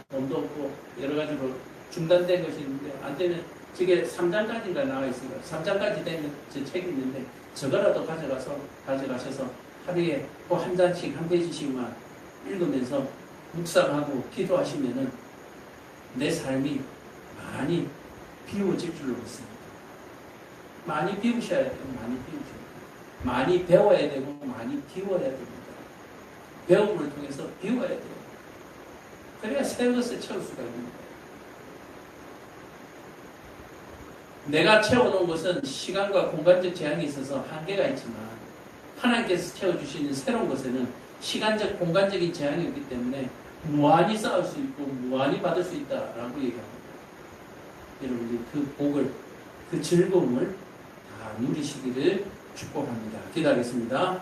Speaker 1: 돈도 없고 여러 가지로 중단된 것이 있는데 안 되면 저게 3장까지가 나와 있어요. 3장까지 되는 제 책이 있는데 저거라도 가져가셔서 하루에 꼭 한 장씩 한 페이지씩만 읽으면서 묵상하고 기도하시면은 내 삶이 많이 비워질 줄로 믿습니다. 많이 비우셔야 돼요. 많이 비우셔야 돼요. 많이 배워야 되고 많이 비워야 됩니다. 배움을 통해서 비워야 돼요. 그래야 새 것을 채울 수가 있습니다. 내가 채워놓은 것은 시간과 공간적 제한이 있어서 한계가 있지만 하나님께서 채워주시는 새로운 것에는 시간적, 공간적인 제한이 없기 때문에 무한히 쌓을 수 있고 무한히 받을 수 있다라고 얘기합니다. 여러분들이 그 복을, 그 즐거움을 다 누리시기를 축복합니다. 기도하겠습니다.